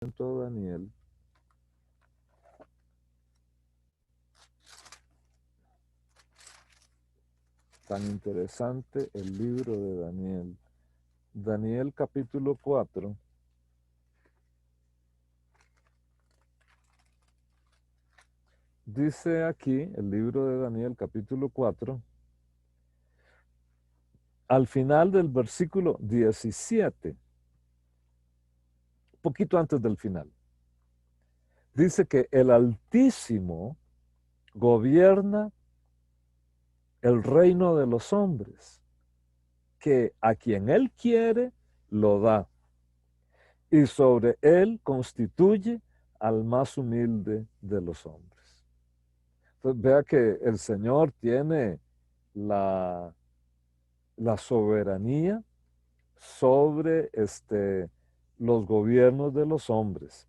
de Daniel. Tan interesante el libro de Daniel. Daniel capítulo 4. Dice aquí, el libro de Daniel capítulo 4, al final del versículo 17, poquito antes del final, dice que el Altísimo gobierna el reino de los hombres, que a quien Él quiere lo da, y sobre Él constituye al más humilde de los hombres. Entonces, vea que el Señor tiene la soberanía sobre los gobiernos de los hombres.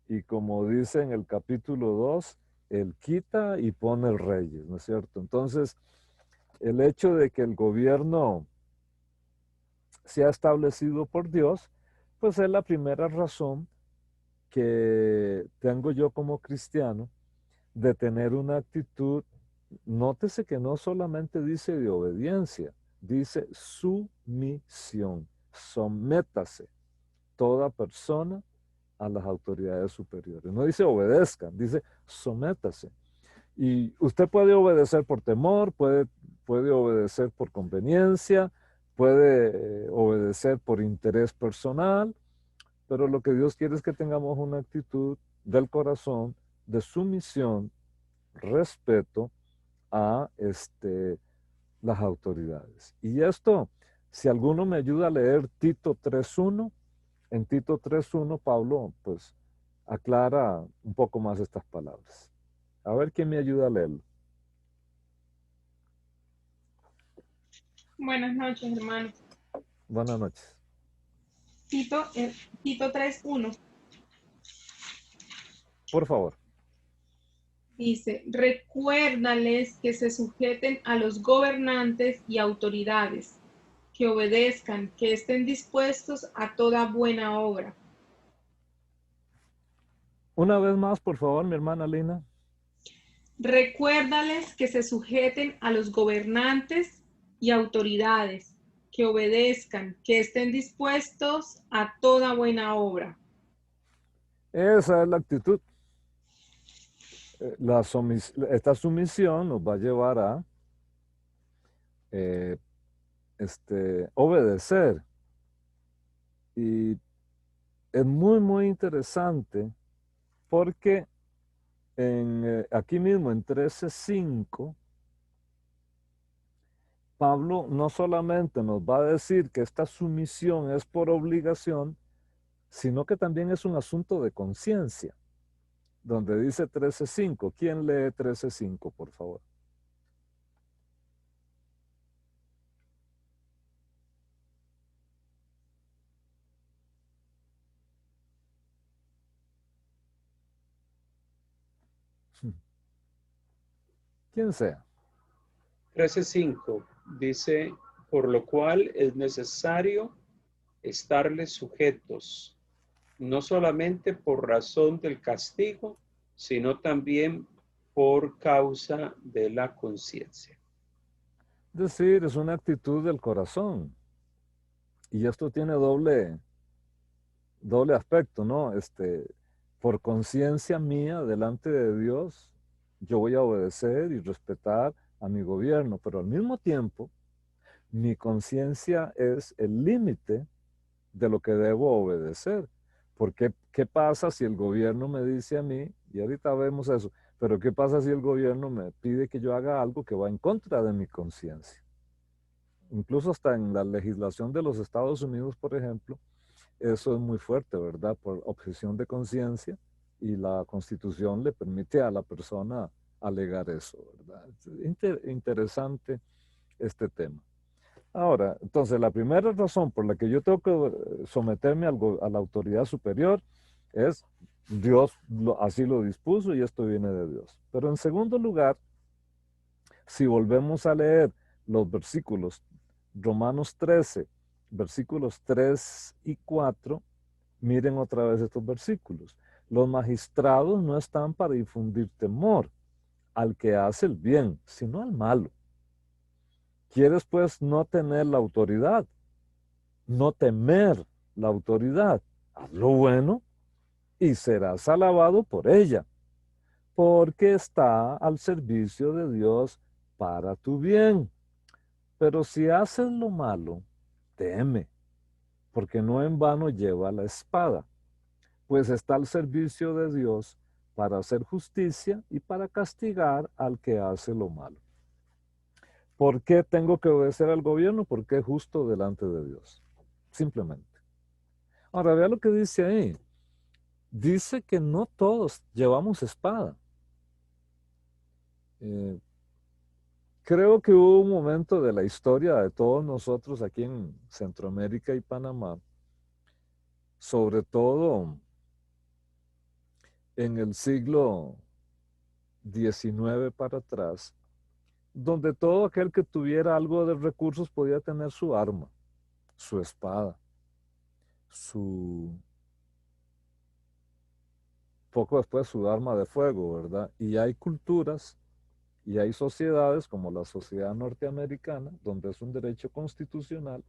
Y como dice en el capítulo 2, Él quita y pone reyes, ¿no es cierto? Entonces, el hecho de que el gobierno sea establecido por Dios, pues es la primera razón que tengo yo como cristiano de tener una actitud. Nótese que no solamente dice de obediencia, dice sumisión. Sométase toda persona a las autoridades superiores. No dice obedezcan, dice sométase. Y usted puede obedecer por temor, puede obedecer por conveniencia, puede obedecer por interés personal, pero lo que Dios quiere es que tengamos una actitud del corazón de sumisión, respeto a las autoridades. Y esto, si alguno me ayuda a leer Tito 3.1, en Tito 3.1 Pablo pues aclara un poco más estas palabras. A ver quién me ayuda a leerlo. Buenas noches, hermano. Buenas noches. Tito 3:1 Por favor. dice, recuérdales que se sujeten a los gobernantes y autoridades, que obedezcan, que estén dispuestos a toda buena obra. Una vez más, por favor, mi hermana Lina. Recuérdales que se sujeten a los gobernantes y autoridades, que obedezcan, que estén dispuestos a toda buena obra. Esa es la actitud. Esta sumisión nos va a llevar a eh, obedecer. Y es muy, muy interesante porque aquí mismo en 13.5, Pablo no solamente nos va a decir que esta sumisión es por obligación, sino que también es un asunto de conciencia, donde dice 13.5. ¿Quién lee 13.5, por favor? Quien sea. 13:5 dice, por lo cual es necesario estarles sujetos, no solamente por razón del castigo, sino también por causa de la conciencia. Es decir, es una actitud del corazón. Y esto tiene doble aspecto, ¿no? Por conciencia mía delante de Dios, yo voy a obedecer y respetar a mi gobierno, pero al mismo tiempo, mi conciencia es el límite de lo que debo obedecer. Porque, ¿qué pasa si el gobierno me dice a mí, y ahorita vemos eso, pero qué pasa si el gobierno me pide que yo haga algo que va en contra de mi conciencia? Incluso hasta en la legislación de los Estados Unidos, por ejemplo, eso es muy fuerte, ¿verdad? Por objeción de conciencia, y la Constitución le permite a la persona alegar eso, ¿verdad? Es interesante este tema. Ahora, entonces, la primera razón por la que yo tengo que someterme a la autoridad superior es Dios así lo dispuso y esto viene de Dios. Pero en segundo lugar, si volvemos a leer los versículos, Romanos 13, versículos 3 y 4, Miren otra vez estos versículos. Los magistrados no están para infundir temor al que hace el bien, sino al malo. ¿Quieres pues no tener la autoridad? No temer la autoridad. Haz lo bueno y serás alabado por ella, porque está al servicio de Dios para tu bien. Pero si haces lo malo, teme, porque no en vano lleva la espada, pues está al servicio de Dios para hacer justicia y para castigar al que hace lo malo. ¿Por qué tengo que obedecer al gobierno? Porque es justo delante de Dios. Simplemente. Ahora, vea lo que dice ahí. Dice que no todos llevamos espada. Eh, Creo que hubo un momento de la historia de todos nosotros aquí en Centroamérica y Panamá, sobre todo en el siglo XIX para atrás, donde todo aquel que tuviera algo de recursos podía tener su arma, su espada, poco después su arma de fuego, ¿verdad? Y hay culturas y hay sociedades como la sociedad norteamericana, donde es un derecho constitucional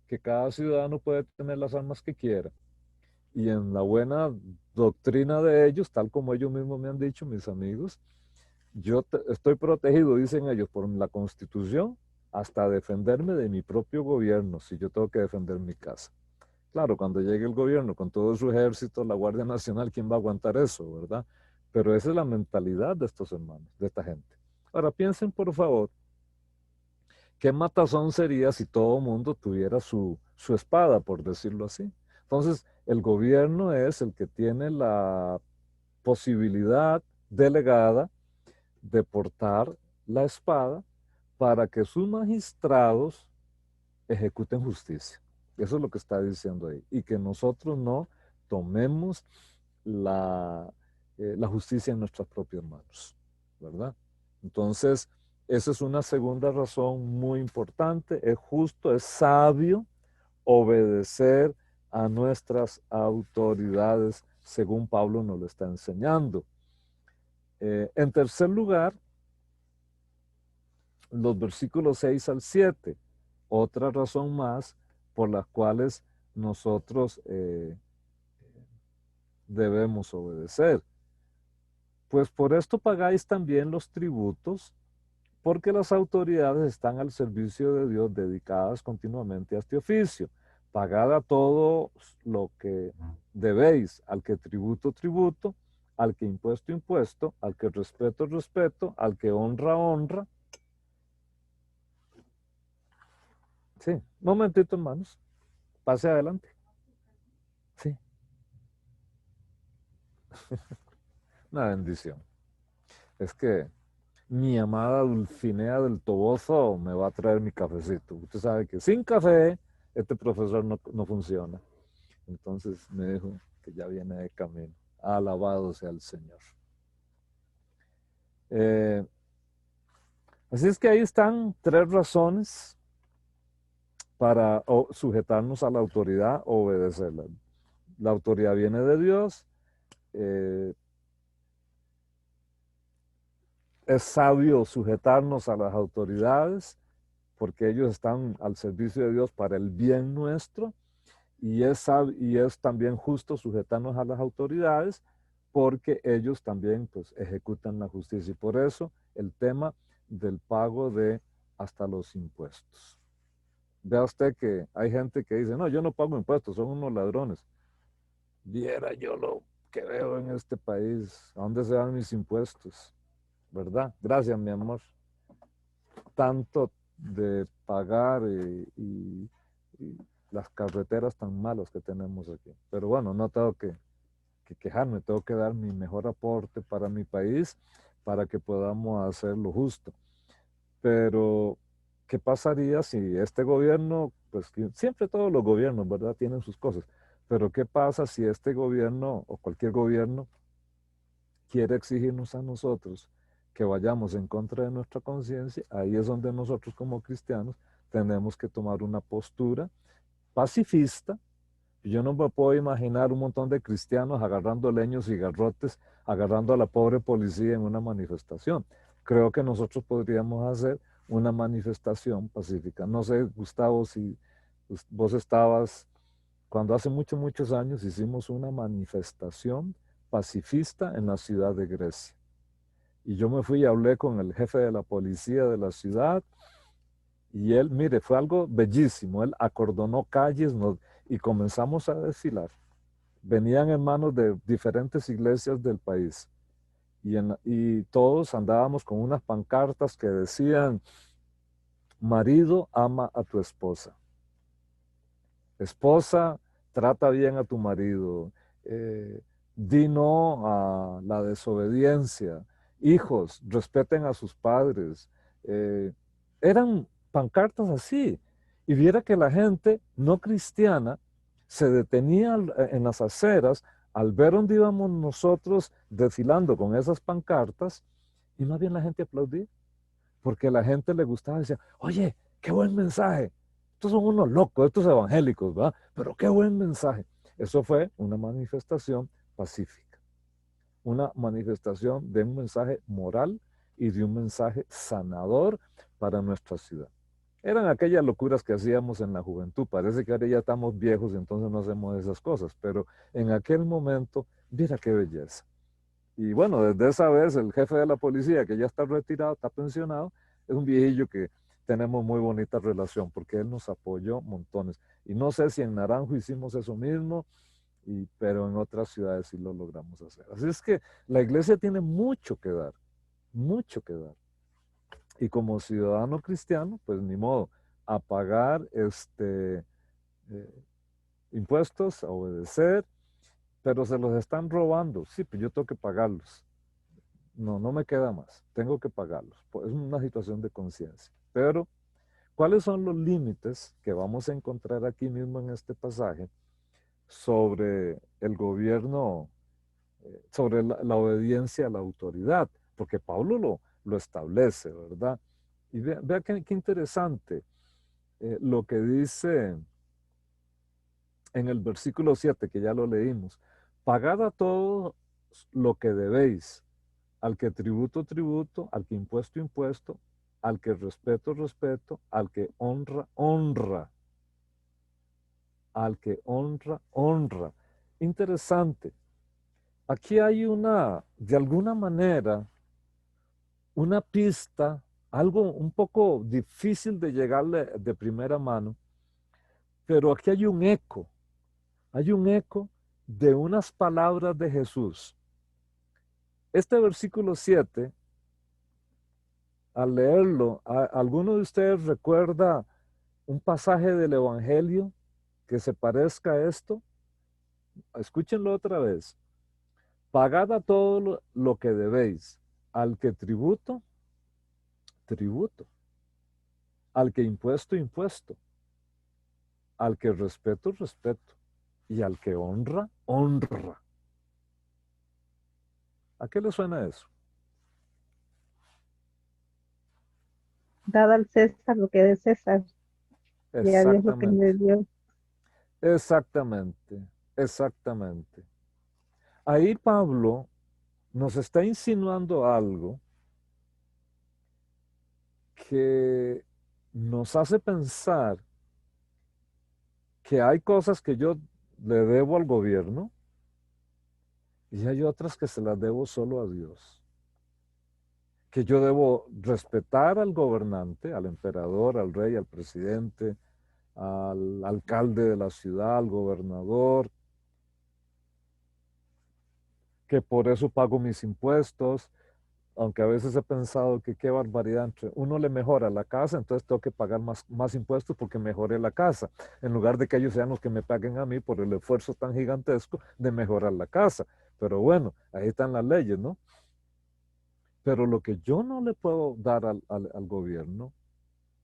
que cada ciudadano puede tener las armas que quiera. Y en la buena doctrina de ellos, tal como ellos mismos me han dicho, mis amigos, estoy protegido, dicen ellos, por la Constitución, hasta defenderme de mi propio gobierno, si yo tengo que defender mi casa. Claro, cuando llegue el gobierno con todo su ejército, la Guardia Nacional, ¿quién va a aguantar eso, verdad? Pero esa es la mentalidad de estos hermanos, de esta gente. Ahora piensen, por favor, qué matazón sería si todo mundo tuviera su espada, por decirlo así. Entonces, el gobierno es el que tiene la posibilidad delegada de portar la espada para que sus magistrados ejecuten justicia. Eso es lo que está diciendo ahí. Y que nosotros no tomemos la justicia en nuestras propias manos, ¿verdad? Entonces, esa es una segunda razón muy importante. Es justo, es sabio obedecer a nuestras autoridades, según Pablo nos lo está enseñando. En tercer lugar, los versículos 6 al 7, otra razón más por las cuales nosotros debemos obedecer. Pues por esto pagáis también los tributos, porque las autoridades están al servicio de Dios, dedicadas continuamente a este oficio. Pagad a todo lo que debéis, al que tributo, tributo, al que impuesto, impuesto, al que respeto, respeto, al que honra, honra. Sí, un momentito, hermanos. Pase adelante. Sí, una bendición. Es que mi amada Dulcinea del Toboso me va a traer mi cafecito. Usted sabe que sin café este profesor no funciona. Entonces me dijo que ya viene de camino. Alabado sea el Señor. Eh, Así es que ahí están tres razones para sujetarnos a la autoridad o obedecerla. La autoridad viene de Dios. Es sabio sujetarnos a las autoridades porque ellos están al servicio de Dios para el bien nuestro. Y es también justo sujetarnos a las autoridades porque ellos también pues, ejecutan la justicia. Y por eso el tema del pago de hasta los impuestos. Vea usted que hay gente que dice, no, yo no pago impuestos, son unos ladrones. Viera yo lo que veo en este país, ¿a dónde se van mis impuestos? ¿Verdad? Gracias, mi amor. Tanto de pagar y las carreteras tan malas que tenemos aquí. Pero bueno, no tengo que quejarme, tengo que dar mi mejor aporte para mi país para que podamos hacer lo justo. Pero, ¿qué pasaría si este gobierno, pues siempre todos los gobiernos, ¿verdad? Tienen sus cosas, pero ¿qué pasa si este gobierno o cualquier gobierno quiere exigirnos a nosotros que vayamos en contra de nuestra conciencia? Ahí es donde nosotros como cristianos tenemos que tomar una postura pacifista, Y yo no me puedo imaginar un montón de cristianos agarrando leños y garrotes, agarrando a la pobre policía en una manifestación. Creo que nosotros podríamos hacer una manifestación pacífica. No sé, Gustavo, si vos estabas, cuando hace muchos años hicimos una manifestación pacifista en la ciudad de Grecia. Y yo me fui y hablé con el jefe de la policía de la ciudad y él, mire, fue algo bellísimo. Él acordonó calles y comenzamos a desfilar. Venían hermanos de diferentes iglesias del país y todos andábamos con unas pancartas que decían: marido, ama a tu esposa. Esposa, trata bien a tu marido. Di no a la desobediencia. Hijos, respeten a sus padres. Eran pancartas así. Y viera que la gente no cristiana se detenía en las aceras al ver dónde íbamos nosotros desfilando con esas pancartas, y más bien la gente aplaudía, porque a la gente le gustaba, decía: oye, qué buen mensaje. Estos son unos locos, estos evangélicos, ¿verdad? Pero qué buen mensaje. Eso fue una manifestación pacífica, una manifestación de un mensaje moral y de un mensaje sanador para nuestra ciudad. Eran aquellas locuras que hacíamos en la juventud. Parece que ahora ya estamos viejos y entonces no hacemos esas cosas, pero en aquel momento, mira qué belleza. Y bueno, desde esa vez el jefe de la policía, que ya está retirado, está pensionado, es un viejillo que tenemos muy bonita relación porque él nos apoyó montones. Y no sé si en Naranjo hicimos eso mismo, pero en otras ciudades sí lo logramos hacer. Así es que la iglesia tiene mucho que dar, mucho que dar. Y como ciudadano cristiano, pues ni modo, a pagar impuestos, a obedecer, pero se los están robando. Sí, pues yo tengo que pagarlos. No me queda más, tengo que pagarlos. Es una situación de conciencia. Pero, ¿cuáles son los límites que vamos a encontrar aquí mismo en este pasaje sobre el gobierno, sobre la obediencia a la autoridad? Porque Pablo lo establece, ¿verdad? Y vea qué interesante lo que dice en el versículo 7, que ya lo leímos: pagad a todos lo que debéis, al que tributo, tributo, al que impuesto, impuesto, al que respeto, respeto, al que honra, honra, al que honra, honra. Interesante. Aquí hay de alguna manera, una pista, algo un poco difícil de llegarle de primera mano, pero aquí hay un eco de unas palabras de Jesús. Este versículo 7, al leerlo, ¿alguno de ustedes recuerda un pasaje del Evangelio que se parezca a esto? Escúchenlo otra vez. Pagad a todo lo que debéis. Al que tributo, tributo. Al que impuesto, impuesto. Al que respeto, respeto. Y al que honra, honra. ¿A qué le suena eso? Dad al César lo que es de César y a Dios lo que es Exactamente, de Dios. exactamente, exactamente. Ahí Pablo nos está insinuando algo que nos hace pensar que hay cosas que yo le debo al gobierno y hay otras que se las debo solo a Dios. Que yo debo respetar al gobernante, al emperador, al rey, al presidente, al alcalde de la ciudad, al gobernador, que por eso pago mis impuestos, aunque a veces he pensado que qué barbaridad, entre uno le mejora la casa, entonces tengo que pagar más impuestos porque mejoré la casa, en lugar de que ellos sean los que me paguen a mí por el esfuerzo tan gigantesco de mejorar la casa. Pero bueno, ahí están las leyes, ¿no? Pero lo que yo no le puedo dar al gobierno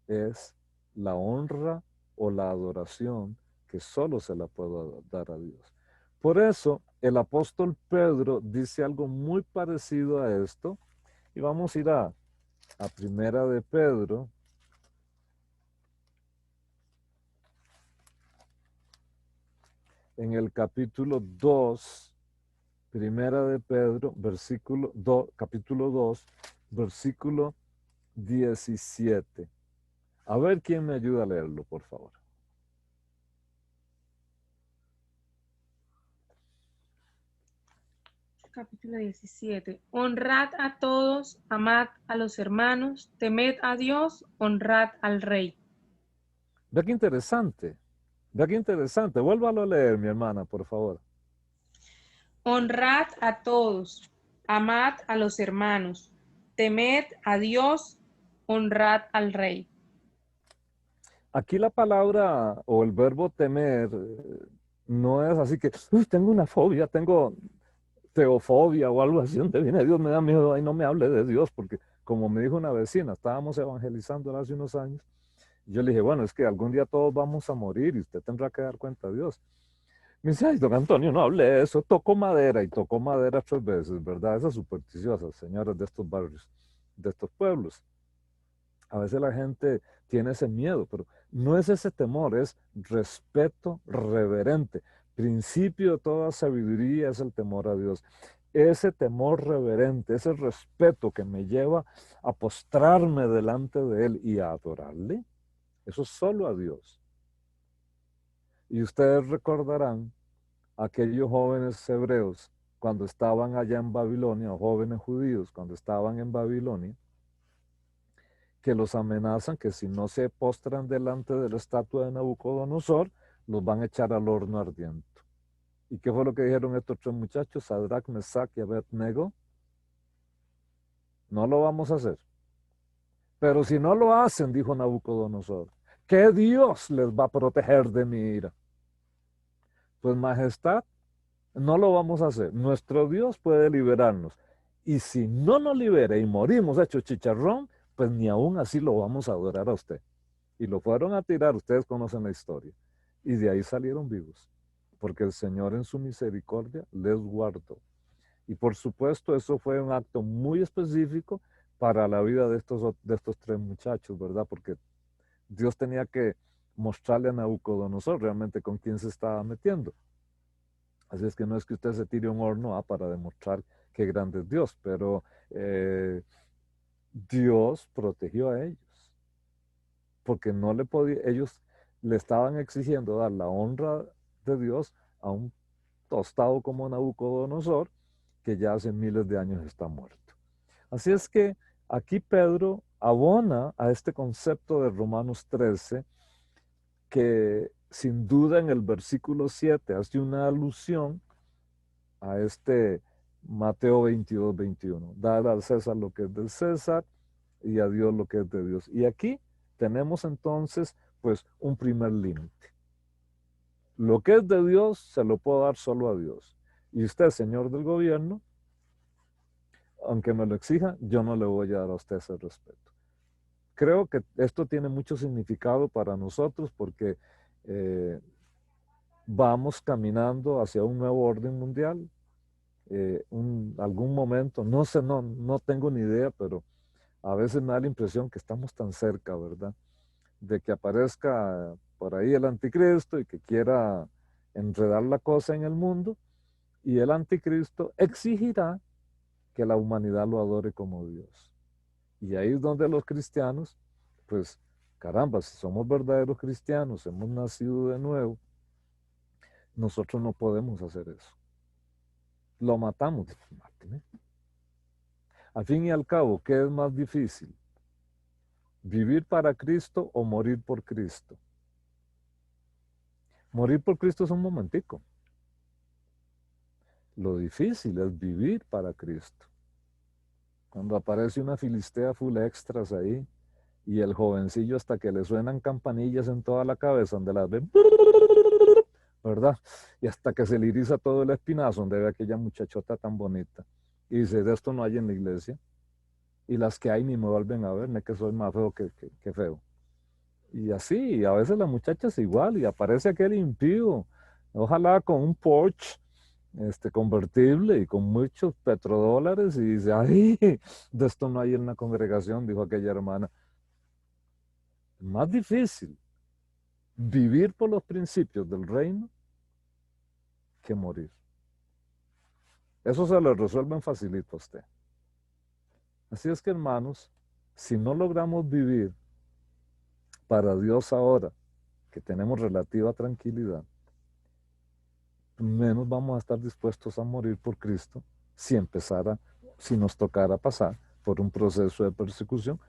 es la honra o la adoración que solo se la puedo dar a Dios. Por eso el apóstol Pedro dice algo muy parecido a esto, y vamos a ir a Primera de Pedro. en el capítulo 2, primera de Pedro, capítulo 2, versículo 17. A ver quién me ayuda a leerlo, por favor. Capítulo 17. Honrad a todos, amad a los hermanos, temed a Dios, honrad al rey. Vea qué interesante. Vea qué interesante. Vuélvalo a leer, mi hermana, por favor. Honrad a todos, amad a los hermanos, temed a Dios, honrad al rey. Aquí la palabra o el verbo temer no es así que, uy, tengo una fobia, tengo teofobia o algo así, donde viene Dios, me da miedo, ay, no me hable de Dios, porque como me dijo una vecina, estábamos evangelizando hace unos años, y yo le dije, bueno, es que algún día todos vamos a morir y usted tendrá que dar cuenta a Dios. Me dice, ay, don Antonio, no hable de eso, tocó madera y tocó madera 3 veces, ¿verdad? Esas supersticiosas, señoras de estos barrios, de estos pueblos. A veces la gente tiene ese miedo, pero no es ese temor, es respeto reverente. Principio de toda sabiduría es el temor a Dios. Ese temor reverente, ese respeto que me lleva a postrarme delante de Él y a adorarle, eso es solo a Dios. Y ustedes recordarán aquellos jóvenes hebreos cuando estaban allá en Babilonia, o jóvenes judíos cuando estaban en Babilonia, que los amenazan que si no se postran delante de la estatua de Nabucodonosor, los van a echar al horno ardiente. ¿Y qué fue lo que dijeron estos 3 muchachos? Sadrach, Mesach y Abednego. No lo vamos a hacer. Pero si no lo hacen, dijo Nabucodonosor, ¿qué Dios les va a proteger de mi ira? Pues majestad, no lo vamos a hacer. Nuestro Dios puede liberarnos. Y si no nos libera y morimos hechos chicharrón, pues ni aún así lo vamos a adorar a usted. Y lo fueron a tirar, ustedes conocen la historia. Y de ahí salieron vivos, porque el Señor en su misericordia les guardó. Y por supuesto, eso fue un acto muy específico para la vida de estos 3 muchachos, ¿verdad? Porque Dios tenía que mostrarle a Nabucodonosor realmente con quién se estaba metiendo. Así es que no es que usted se tire un horno para demostrar qué grande es Dios, pero Dios protegió a ellos, porque no le podía, ellos le estaban exigiendo dar la honra de Dios a un tostado como Nabucodonosor, que ya hace miles de años está muerto. Así es que aquí Pedro abona a este concepto de Romanos 13, que sin duda en el versículo 7 hace una alusión a este Mateo 22, 21. Dar al César lo que es del César y a Dios lo que es de Dios. Y aquí tenemos entonces pues un primer límite. Lo que es de Dios se lo puedo dar solo a Dios. Y usted, señor del gobierno, aunque me lo exija, yo no le voy a dar a usted ese respeto. Creo que esto tiene mucho significado para nosotros porque vamos caminando hacia un nuevo orden mundial. Algún momento, no sé, no tengo ni idea, pero a veces me da la impresión que estamos tan cerca, ¿verdad? De que aparezca por ahí el anticristo y que quiera enredar la cosa en el mundo, y el anticristo exigirá que la humanidad lo adore como Dios. Y ahí es donde los cristianos, pues, caramba, si somos verdaderos cristianos, hemos nacido de nuevo, nosotros no podemos hacer eso. Lo matamos. Máteme. Al fin y al cabo, ¿qué es más difícil? ¿Vivir para Cristo o morir por Cristo? Morir por Cristo es un momentico. Lo difícil es vivir para Cristo. Cuando aparece una filistea full extras ahí y el jovencillo hasta que le suenan campanillas en toda la cabeza donde las ven, ¿verdad? Y hasta que se le eriza todo el espinazo donde ve a aquella muchachota tan bonita. Y dice, de esto no hay en la iglesia. Y las que hay ni me vuelven a ver, no es que soy más feo que feo. Y así, y a veces la muchacha es igual y aparece aquel impío, ojalá con un Porsche convertible y con muchos petrodólares y dice, ay, de esto no hay en la congregación, dijo aquella hermana. Es más difícil vivir por los principios del reino que morir. Eso se lo resuelven facilito a usted. Así es que, hermanos, si no logramos vivir para Dios ahora, que tenemos relativa tranquilidad, menos vamos a estar dispuestos a morir por Cristo si nos tocara pasar por un proceso de persecución,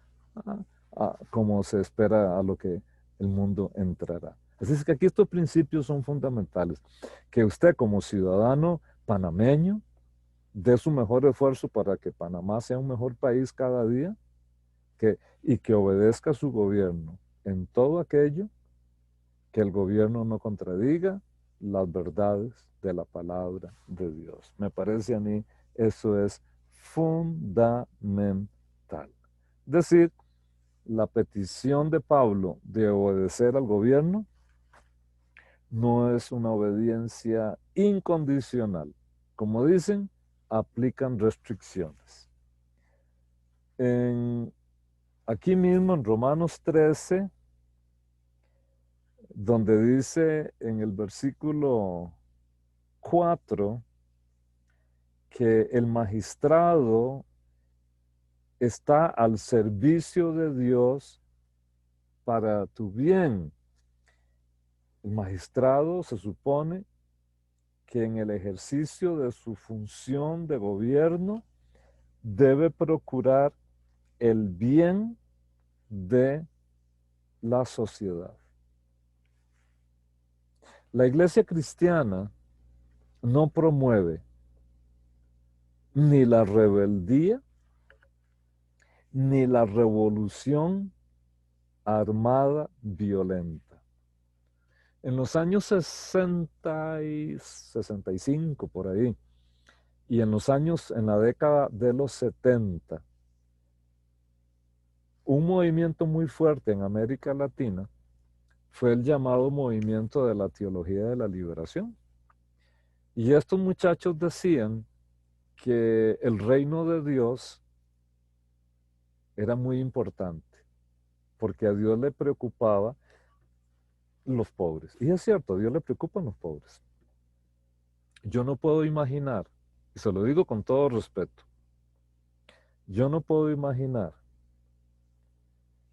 como se espera a lo que el mundo entrará. Así es que aquí estos principios son fundamentales. Que usted como ciudadano panameño dé su mejor esfuerzo para que Panamá sea un mejor país cada día y que obedezca a su gobierno en todo aquello que el gobierno no contradiga las verdades de la palabra de Dios. Me parece a mí eso es fundamental. Es decir, la petición de Pablo de obedecer al gobierno no es una obediencia incondicional. Como dicen, aplican restricciones. Aquí mismo en Romanos 13, donde dice en el versículo 4 que el magistrado está al servicio de Dios para tu bien. El magistrado se supone que en el ejercicio de su función de gobierno debe procurar el bien de la sociedad. La iglesia cristiana no promueve ni la rebeldía ni la revolución armada violenta. En los años 60 y 65 por ahí, y en la década de los 70, un movimiento muy fuerte en América Latina fue el llamado movimiento de la teología de la liberación. Y estos muchachos decían que el reino de Dios era muy importante, porque a Dios le preocupaba los pobres. Y es cierto, a Dios le preocupan los pobres. Yo no puedo imaginar, y se lo digo con todo respeto, yo no puedo imaginar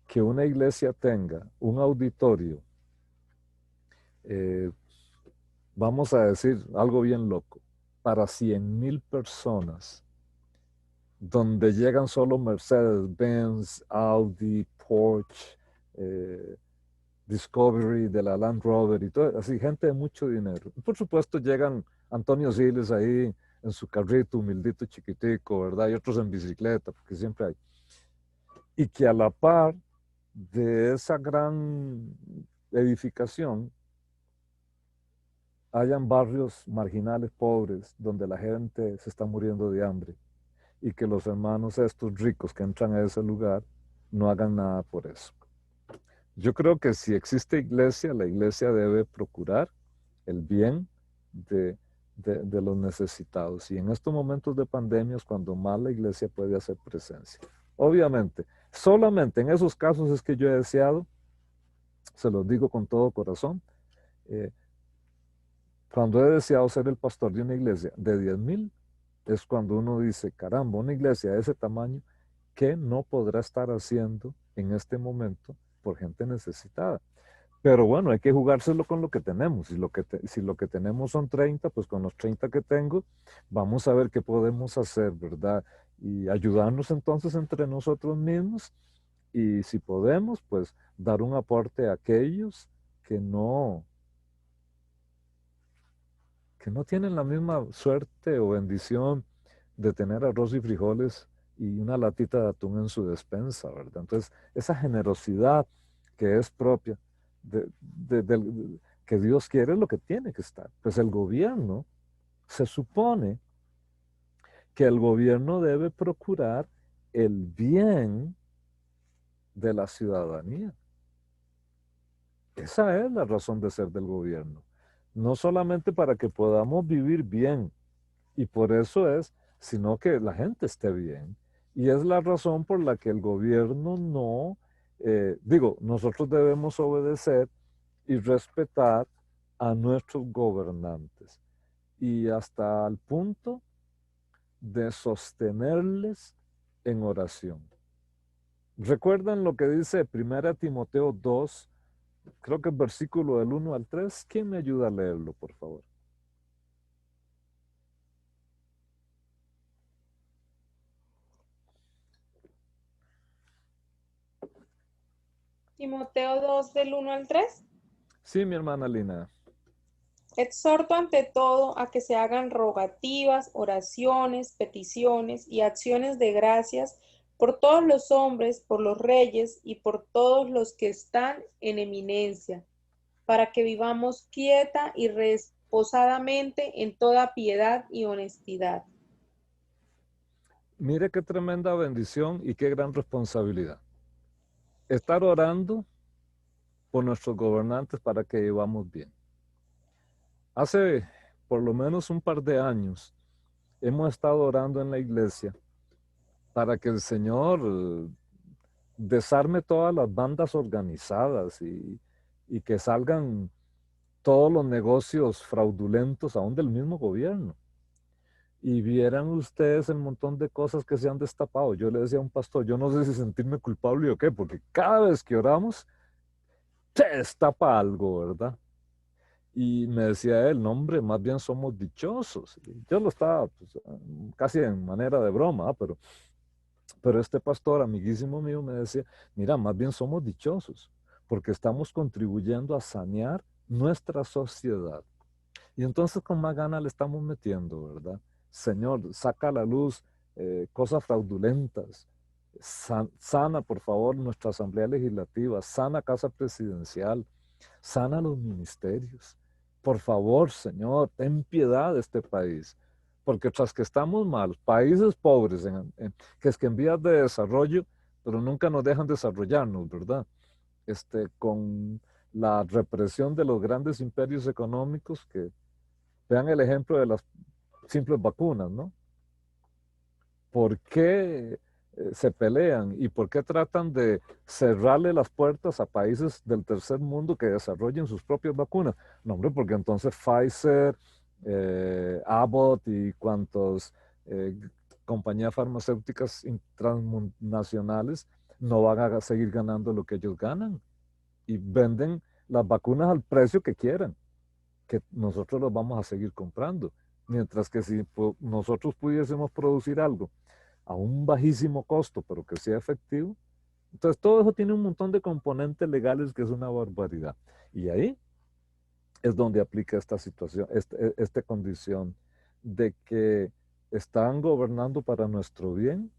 que una iglesia tenga un auditorio, vamos a decir algo bien loco, para 100,000 personas, donde llegan solo Mercedes, Benz, Audi, Porsche, Discovery, de la Land Rover y todo, así, gente de mucho dinero. Y por supuesto llegan Antonio Siles ahí en su carrito humildito chiquitico, ¿verdad? Y otros en bicicleta, porque siempre hay. Y que a la par de esa gran edificación hayan barrios marginales pobres donde la gente se está muriendo de hambre y que los hermanos estos ricos que entran a ese lugar no hagan nada por eso. Yo creo que si existe iglesia, la iglesia debe procurar el bien de los necesitados. Y en estos momentos de pandemia es cuando más la iglesia puede hacer presencia. Obviamente, solamente en esos casos es que yo he deseado, se los digo con todo corazón, cuando he deseado ser el pastor de una iglesia de 10,000, es cuando uno dice, caramba, una iglesia de ese tamaño, ¿qué no podrá estar haciendo en este momento por gente necesitada? Pero bueno, hay que jugárselo con lo que tenemos. Si lo que tenemos son 30, pues con los 30 que tengo, vamos a ver qué podemos hacer, ¿verdad? Y ayudarnos entonces entre nosotros mismos. Y si podemos, pues dar un aporte a aquellos que no tienen la misma suerte o bendición de tener arroz y frijoles y una latita de atún en su despensa, ¿verdad? Entonces, esa generosidad que es propia que Dios quiere es lo que tiene que estar. Pues el gobierno, se supone que el gobierno debe procurar el bien de la ciudadanía. Esa es la razón de ser del gobierno. No solamente para que podamos vivir bien, y por eso es, sino que la gente esté bien. Y es la razón por la que el gobierno no, nosotros debemos obedecer y respetar a nuestros gobernantes. y hasta el punto de sostenerles en oración. ¿Recuerdan lo que dice 1 Timoteo 2? Creo que el versículo del 1 al 3. ¿Quién me ayuda a leerlo, por favor? Timoteo 2 del 1 al 3. Sí, mi hermana Lina. Exhorto ante todo a que se hagan rogativas, oraciones, peticiones y acciones de gracias por todos los hombres, por los reyes y por todos los que están en eminencia, para que vivamos quieta y reposadamente en toda piedad y honestidad. Mire qué tremenda bendición y qué gran responsabilidad. Estar orando por nuestros gobernantes para que vivamos bien. Hace por lo menos un par de años hemos estado orando en la iglesia para que el Señor desarme todas las bandas organizadas y que salgan todos los negocios fraudulentos aún del mismo gobierno. Y vieran ustedes el montón de cosas que se han destapado. Yo le decía a un pastor, yo no sé si sentirme culpable o qué, porque cada vez que oramos, se destapa algo, ¿verdad? Y me decía él, no hombre, más bien somos dichosos. Y yo lo estaba pues, casi en manera de broma, pero este pastor, amiguísimo mío, me decía, mira, más bien somos dichosos, porque estamos contribuyendo a sanear nuestra sociedad. Y entonces con más ganas le estamos metiendo, ¿verdad? Señor, saca a la luz cosas fraudulentas. Sana, por favor, nuestra Asamblea Legislativa, sana Casa Presidencial, sana los ministerios. Por favor, Señor, ten piedad de este país. Porque tras que estamos mal, países pobres, que es que en vías de desarrollo, pero nunca nos dejan desarrollarnos, ¿verdad? Con la represión de los grandes imperios económicos, que vean el ejemplo de las simples vacunas, ¿no? ¿Por qué se pelean y por qué tratan de cerrarle las puertas a países del tercer mundo que desarrollen sus propias vacunas? No, hombre, porque entonces Pfizer, Abbott y cuantos compañías farmacéuticas transnacionales no van a seguir ganando lo que ellos ganan y venden las vacunas al precio que quieran, que nosotros los vamos a seguir comprando. Mientras que si nosotros pudiésemos producir algo a un bajísimo costo, pero que sea efectivo, entonces todo eso tiene un montón de componentes legales que es una barbaridad. Y ahí es donde aplica esta situación, esta condición de que están gobernando para nuestro bien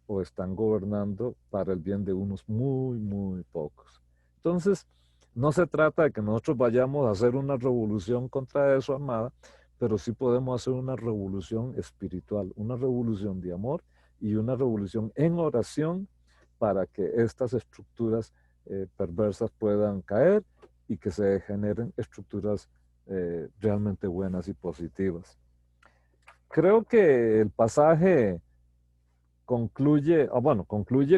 o están gobernando para el bien de unos muy, muy pocos. Entonces, no se trata de que nosotros vayamos a hacer una revolución contra eso, amada, pero sí podemos hacer una revolución espiritual, una revolución de amor y una revolución en oración para que estas estructuras perversas puedan caer y que se generen estructuras realmente buenas y positivas. Creo que el pasaje concluye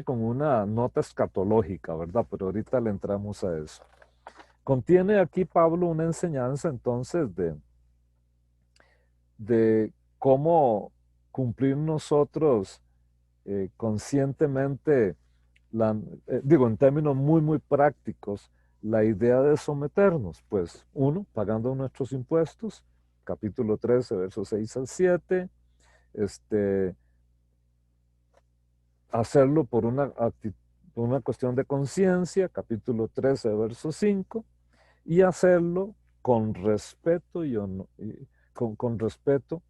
con una nota escatológica, ¿verdad? Pero ahorita le entramos a eso. Contiene aquí Pablo una enseñanza entonces de cómo cumplir nosotros conscientemente, en términos muy, muy prácticos, la idea de someternos. Pues, uno, pagando nuestros impuestos, capítulo 13, versos 6 al 7, hacerlo por una cuestión de conciencia, capítulo 13, verso 5, y hacerlo con respeto con respeto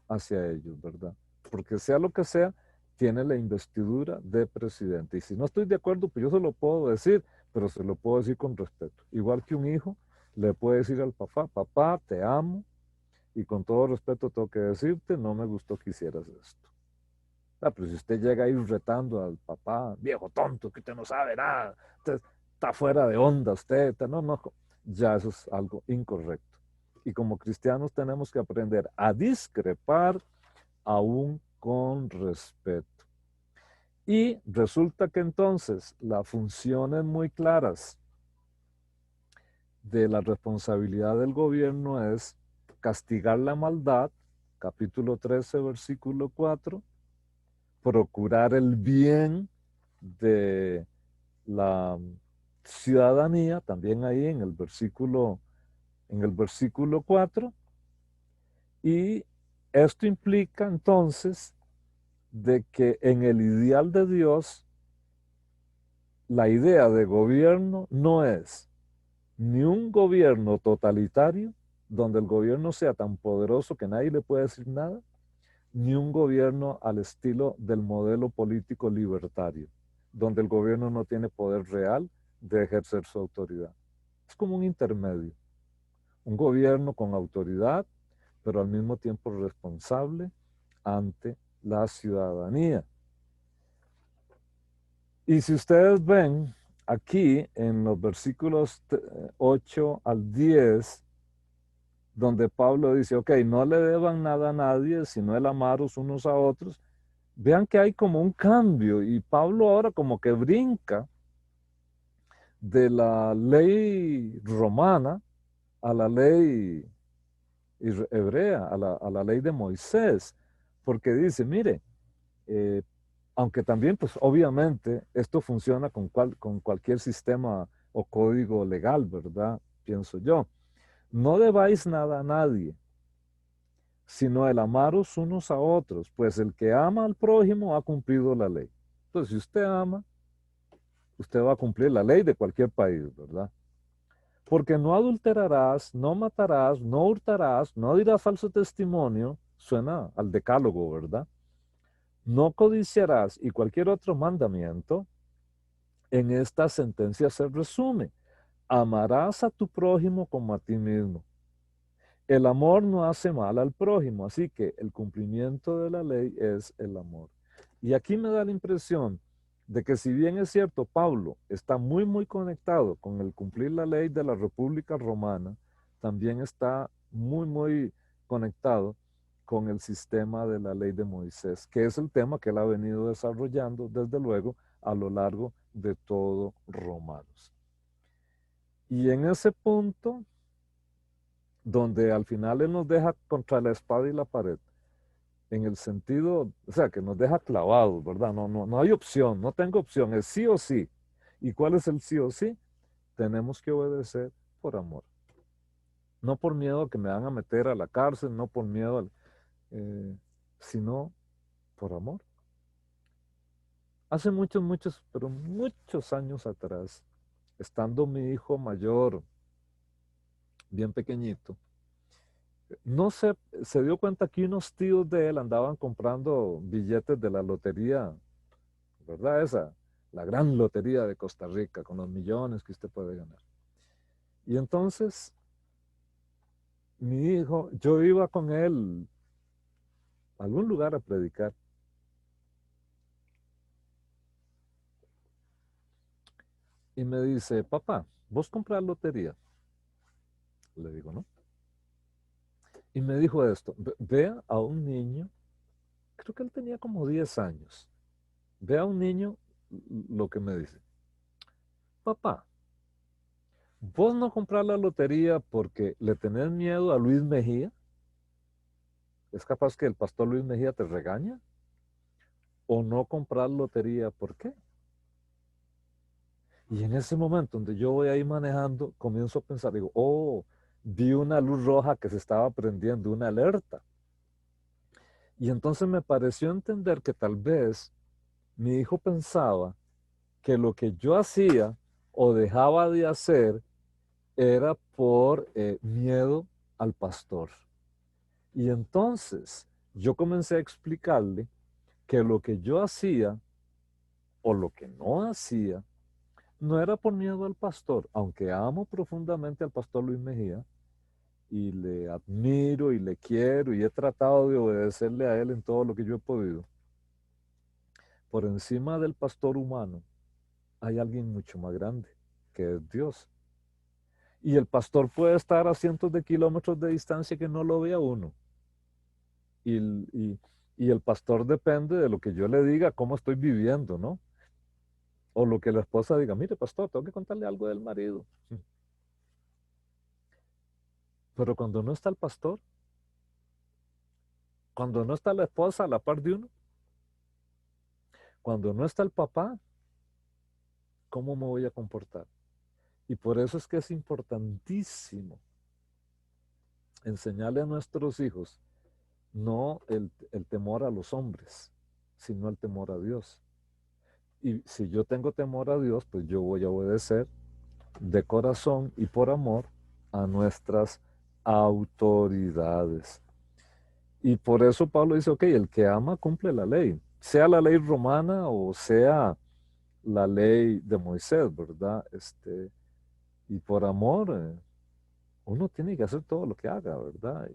hacia ellos, ¿verdad? Porque sea lo que sea, tiene la investidura de presidente. Y si no estoy de acuerdo, pues yo se lo puedo decir, pero se lo puedo decir con respeto. Igual que un hijo le puede decir al papá, papá, te amo, y con todo respeto tengo que decirte, no me gustó que hicieras esto. Ah, pero si usted llega a ir retando al papá, viejo tonto, que usted no sabe nada, usted está fuera de onda, usted, no, ya eso es algo incorrecto. Y como cristianos tenemos que aprender a discrepar aún con respeto. Y resulta que entonces las funciones muy claras de la responsabilidad del gobierno es castigar la maldad, capítulo 13, versículo 4, procurar el bien de la ciudadanía, también ahí en el versículo 4, y esto implica entonces de que en el ideal de Dios, la idea de gobierno no es ni un gobierno totalitario, donde el gobierno sea tan poderoso que nadie le puede decir nada, ni un gobierno al estilo del modelo político libertario, donde el gobierno no tiene poder real de ejercer su autoridad. Es como un intermedio, un gobierno con autoridad, pero al mismo tiempo responsable ante la ciudadanía. Y si ustedes ven aquí en los versículos 8 al 10, donde Pablo dice, ok, no le deban nada a nadie, sino el amaros unos a otros, vean que hay como un cambio y Pablo ahora como que brinca de la ley romana a la ley hebrea, a la ley de Moisés, porque dice, mire, aunque también pues obviamente esto funciona con cualquier sistema o código legal, ¿verdad? Pienso yo. No debáis nada a nadie, sino el amaros unos a otros, pues el que ama al prójimo ha cumplido la ley. Entonces, si usted ama, usted va a cumplir la ley de cualquier país, ¿verdad? Porque no adulterarás, no matarás, no hurtarás, no dirás falso testimonio, suena al decálogo, ¿verdad? No codiciarás y cualquier otro mandamiento, en esta sentencia se resume, amarás a tu prójimo como a ti mismo. El amor no hace mal al prójimo, así que el cumplimiento de la ley es el amor. Y aquí me da la impresión de que si bien es cierto, Pablo está muy conectado con el cumplir la ley de la República Romana, también está muy conectado con el sistema de la ley de Moisés, que es el tema que él ha venido desarrollando, desde luego, a lo largo de todo Romanos. Y en ese punto, donde al final él nos deja contra la espada y la pared, en el sentido, o sea, que nos deja clavados, ¿verdad? No hay opción, no tengo opción, es sí o sí. ¿Y cuál es el sí o sí? Tenemos que obedecer por amor. No por miedo a que me van a meter a la cárcel, no por miedo, sino por amor. Hace pero muchos años atrás, estando mi hijo mayor, bien pequeñito, no se dio cuenta que unos tíos de él andaban comprando billetes de la lotería, ¿verdad? La gran lotería de Costa Rica, con los millones que usted puede ganar. Y entonces, mi hijo, yo iba con él a algún lugar a predicar. Y me dice, papá, ¿vos compras lotería? Le digo, ¿no? Y me dijo esto, vea a un niño, creo que él tenía como 10 años, vea a un niño lo que me dice, papá, vos no compras la lotería porque le tenés miedo a Luis Mejía, es capaz que el pastor Luis Mejía te regaña, o no comprar lotería, ¿por qué? Y en ese momento donde yo voy ahí manejando, comienzo a pensar, digo, oh, vi una luz roja que se estaba prendiendo, una alerta. Y entonces me pareció entender que tal vez mi hijo pensaba que lo que yo hacía o dejaba de hacer era por miedo al pastor. Y entonces yo comencé a explicarle que lo que yo hacía o lo que no hacía no era por miedo al pastor, aunque amo profundamente al pastor Luis Mejía y le admiro y le quiero y he tratado de obedecerle a él en todo lo que yo he podido. Por encima del pastor humano hay alguien mucho más grande, que es Dios. Y el pastor puede estar a cientos de kilómetros de distancia que no lo vea uno. Y el pastor depende de lo que yo le diga, cómo estoy viviendo, ¿no? O lo que la esposa diga, mire, pastor, tengo que contarle algo del marido. Pero cuando no está el pastor, cuando no está la esposa a la par de uno, cuando no está el papá, ¿cómo me voy a comportar? Y por eso es que es importantísimo enseñarle a nuestros hijos no el temor a los hombres, sino el temor a Dios. Y si yo tengo temor a Dios, pues yo voy a obedecer de corazón y por amor a nuestras autoridades. Y por eso Pablo dice, ok, el que ama cumple la ley, sea la ley romana o sea la ley de Moisés, ¿verdad? Y por amor, uno tiene que hacer todo lo que haga, ¿verdad?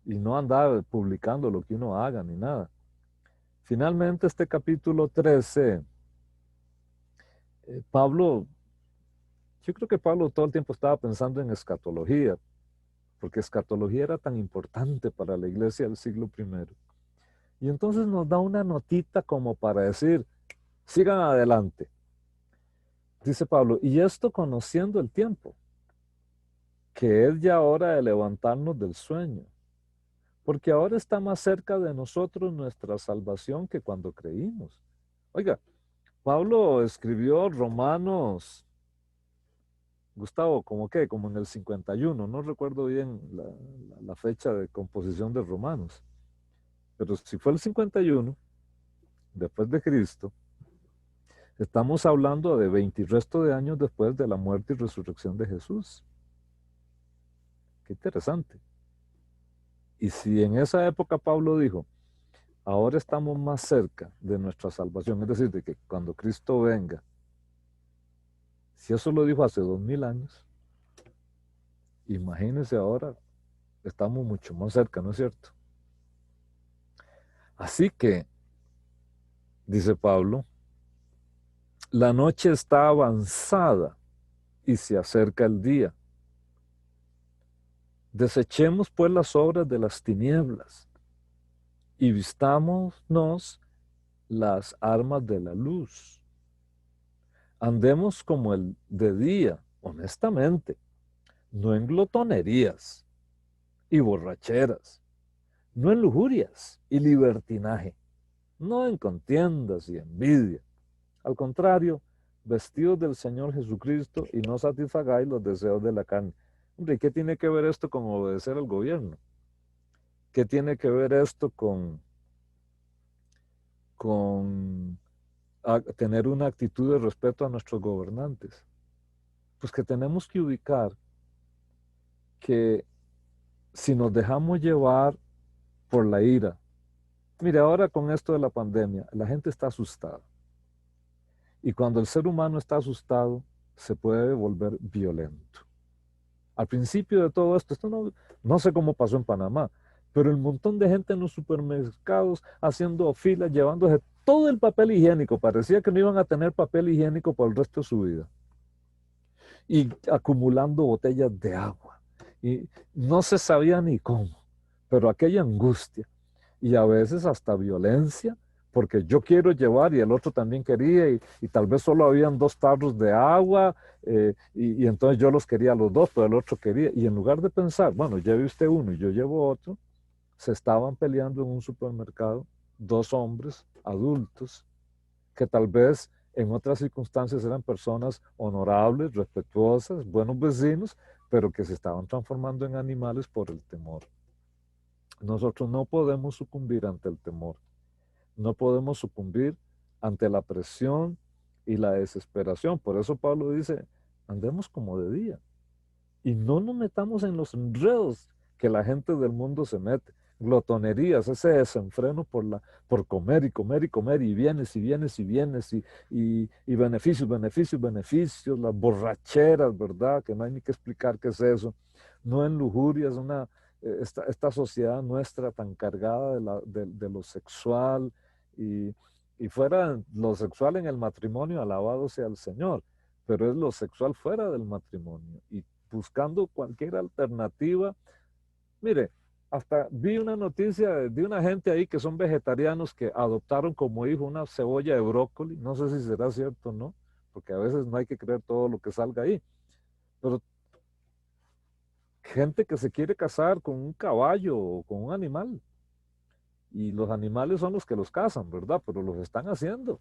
Y no andar publicando lo que uno haga ni nada. Finalmente, este capítulo 13, Pablo, yo creo que Pablo todo el tiempo estaba pensando en escatología, porque escatología era tan importante para la iglesia del siglo I. Y entonces nos da una notita como para decir, sigan adelante. Dice Pablo, y esto conociendo el tiempo, que es ya hora de levantarnos del sueño, porque ahora está más cerca de nosotros nuestra salvación que cuando creímos. Oiga, Pablo escribió Romanos, Gustavo, ¿cómo qué? Como en el 51, no recuerdo bien la fecha de composición de Romanos, pero si fue el 51, después de Cristo, estamos hablando de 20 y resto de años después de la muerte y resurrección de Jesús. Qué interesante. Y si en esa época Pablo dijo, ahora estamos más cerca de nuestra salvación, es decir, de que cuando Cristo venga, si eso lo dijo hace 2000 años, imagínense ahora, estamos mucho más cerca, ¿no es cierto? Así que, dice Pablo, la noche está avanzada y se acerca el día. Desechemos pues las obras de las tinieblas y vistámonos las armas de la luz. Andemos como el de día, honestamente, no en glotonerías y borracheras, no en lujurias y libertinaje, no en contiendas y envidia. Al contrario, vestidos del Señor Jesucristo y no satisfagáis los deseos de la carne. Hombre, ¿qué tiene que ver esto con obedecer al gobierno? ¿Qué tiene que ver esto con tener una actitud de respeto a nuestros gobernantes? Pues que tenemos que ubicar que si nos dejamos llevar por la ira, mire, ahora con esto de la pandemia, la gente está asustada. Y cuando el ser humano está asustado, se puede volver violento. Al principio de todo esto no sé cómo pasó en Panamá, pero el montón de gente en los supermercados haciendo filas, llevándose todo el papel higiénico, parecía que no iban a tener papel higiénico por el resto de su vida. Y acumulando botellas de agua. Y no se sabía ni cómo, pero aquella angustia y a veces hasta violencia, porque yo quiero llevar y el otro también quería y tal vez solo habían 2 tarros de agua y entonces yo los quería los 2, pero el otro quería. Y en lugar de pensar, bueno, lleve usted uno y yo llevo otro, se estaban peleando en un supermercado 2 hombres adultos que tal vez en otras circunstancias eran personas honorables, respetuosas, buenos vecinos, pero que se estaban transformando en animales por el temor. Nosotros no podemos sucumbir ante el temor. No podemos sucumbir ante la presión y la desesperación. Por eso Pablo dice, andemos como de día y no nos metamos en los enredos que la gente del mundo se mete. Glotonerías, ese desenfreno por comer y comer y comer y vienes y vienes y vienes y beneficios, beneficios, beneficios, las borracheras, ¿verdad? Que no hay ni que explicar qué es eso. No en lujurias, esta sociedad nuestra tan cargada de lo sexual y fuera lo sexual en el matrimonio, alabado sea el Señor, pero es lo sexual fuera del matrimonio y buscando cualquier alternativa. Mire, hasta vi una noticia de una gente ahí que son vegetarianos que adoptaron como hijo una cebolla de brócoli, no sé si será cierto o no, porque a veces no hay que creer todo lo que salga ahí, pero gente que se quiere casar con un caballo o con un animal. Y los animales son los que los cazan, ¿verdad? Pero los están haciendo.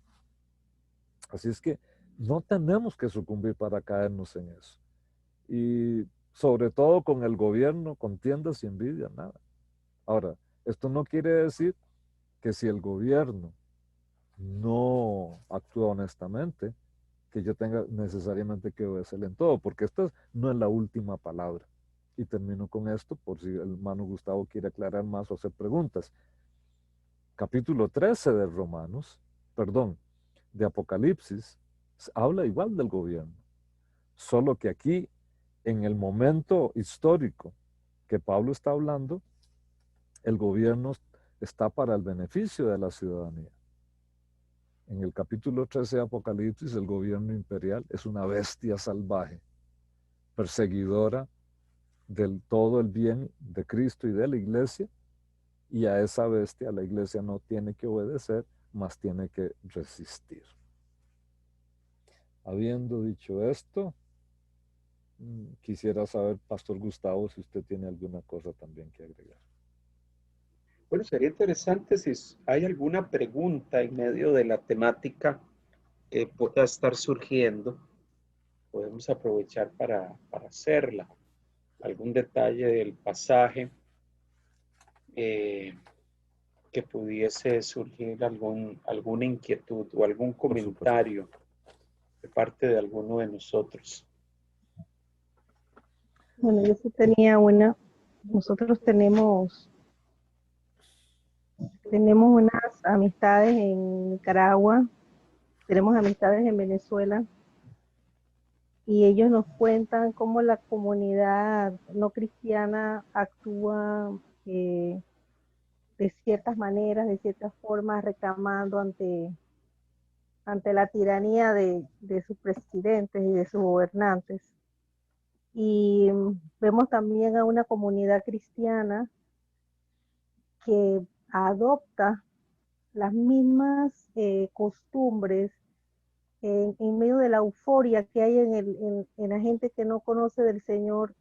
Así es que no tenemos que sucumbir para caernos en eso. Y sobre todo con el gobierno, contiendas y envidia, nada. Ahora, esto no quiere decir que si el gobierno no actúa honestamente, que yo tenga necesariamente que obedecerle en todo, porque esta no es la última palabra. Y termino con esto, por si el hermano Gustavo quiere aclarar más o hacer preguntas. Capítulo 13 de Romanos, perdón, de Apocalipsis, habla igual del gobierno, solo que aquí, en el momento histórico que Pablo está hablando, el gobierno está para el beneficio de la ciudadanía. En el capítulo 13 de Apocalipsis, el gobierno imperial es una bestia salvaje, perseguidora del todo el bien de Cristo y de la iglesia, y a esa bestia la iglesia no tiene que obedecer, más tiene que resistir. Habiendo dicho esto, quisiera saber, Pastor Gustavo, si usted tiene alguna cosa también que agregar. Bueno, sería interesante si hay alguna pregunta en medio de la temática que pueda estar surgiendo. Podemos aprovechar para hacerla. Algún detalle del pasaje que pudiese surgir alguna inquietud o algún comentario de parte de alguno de nosotros. Bueno, yo sí tenía una. Nosotros tenemos unas amistades en Nicaragua, tenemos amistades en Venezuela, y ellos nos cuentan cómo la comunidad no cristiana actúa de ciertas maneras, de ciertas formas, reclamando ante la tiranía de sus presidentes y de sus gobernantes. Y vemos también a una comunidad cristiana que adopta las mismas costumbres en medio de la euforia que hay en la gente que no conoce del Señor,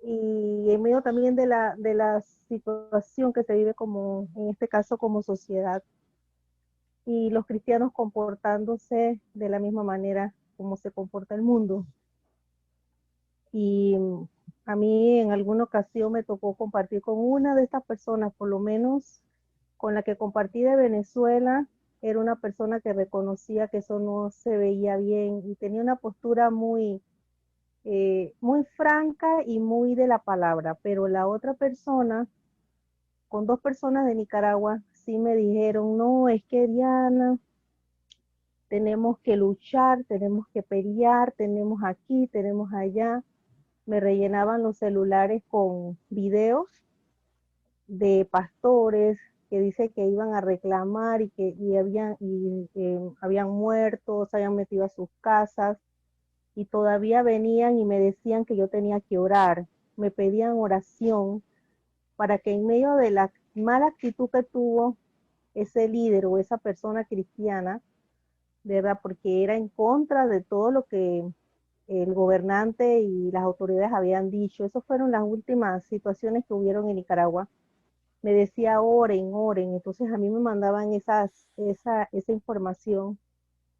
y en medio también de la situación que se vive como, en este caso, como sociedad, y los cristianos comportándose de la misma manera como se comporta el mundo. Y a mí en alguna ocasión me tocó compartir con una de estas personas, por lo menos con la que compartí de Venezuela. Era una persona que reconocía que eso no se veía bien y tenía una postura muy franca y muy de la palabra, pero la otra persona, con dos personas de Nicaragua, sí me dijeron: no, es que Diana, tenemos que luchar, tenemos que pelear, tenemos aquí, tenemos allá. Me rellenaban los celulares con videos de pastores que dice que iban a reclamar y que habían muerto, se habían metido a sus casas, y todavía venían y me decían que yo tenía que orar. Me pedían oración para que en medio de la mala actitud que tuvo ese líder o esa persona cristiana, ¿verdad? Porque era en contra de todo lo que el gobernante y las autoridades habían dicho. Esas fueron las últimas situaciones que hubieron en Nicaragua. Me decía: oren, oren. Entonces a mí me mandaban esa información,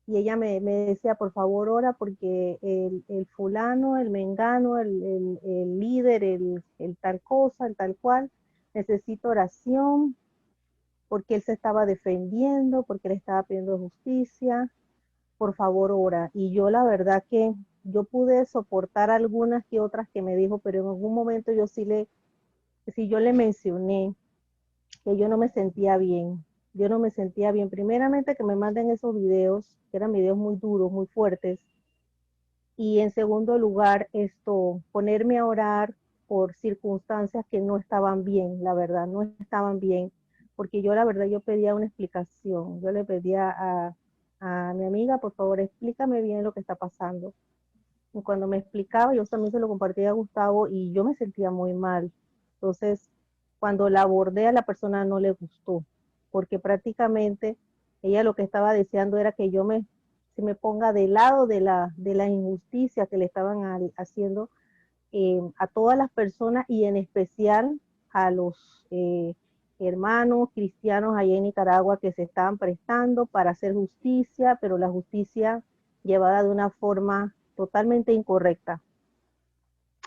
y ella me decía: por favor, ora, porque el fulano, el mengano, el líder, el tal cosa, el tal cual, necesita oración, porque él se estaba defendiendo, porque él estaba pidiendo justicia. Por favor, ora. Y yo, la verdad que yo pude soportar algunas que otras que me dijo, pero en algún momento yo le mencioné que yo no me sentía bien. Yo no me sentía bien. Primeramente, que me manden esos videos, que eran videos muy duros, muy fuertes. Y en segundo lugar, ponerme a orar por circunstancias que no estaban bien, la verdad, no estaban bien. Porque yo, la verdad, yo pedía una explicación. Yo le pedía a mi amiga: por favor, explícame bien lo que está pasando. Y cuando me explicaba, yo también se lo compartía a Gustavo, y yo me sentía muy mal. Entonces, cuando la abordé, a la persona no le gustó, porque prácticamente ella lo que estaba deseando era que se me ponga del lado de la injusticia que le estaban haciendo, a todas las personas y en especial a los hermanos cristianos allá en Nicaragua que se estaban prestando para hacer justicia, pero la justicia llevada de una forma totalmente incorrecta.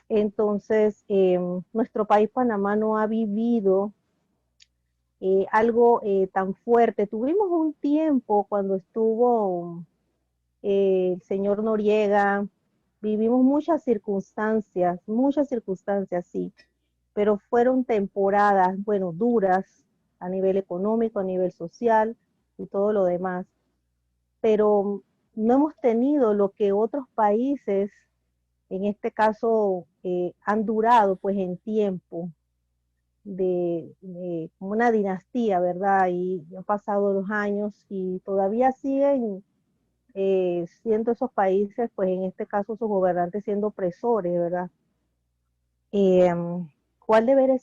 Entonces, nuestro país, Panamá, no ha vivido algo tan fuerte. Tuvimos un tiempo cuando estuvo el señor Noriega, vivimos muchas circunstancias, sí, pero fueron temporadas, bueno, duras a nivel económico, a nivel social y todo lo demás. Pero no hemos tenido lo que otros países, en este caso, han durado pues en tiempo de como una dinastía, ¿verdad? Y han pasado los años y todavía siguen siendo esos países, pues en este caso sus gobernantes siendo opresores, ¿verdad? Eh, ¿Cuál debe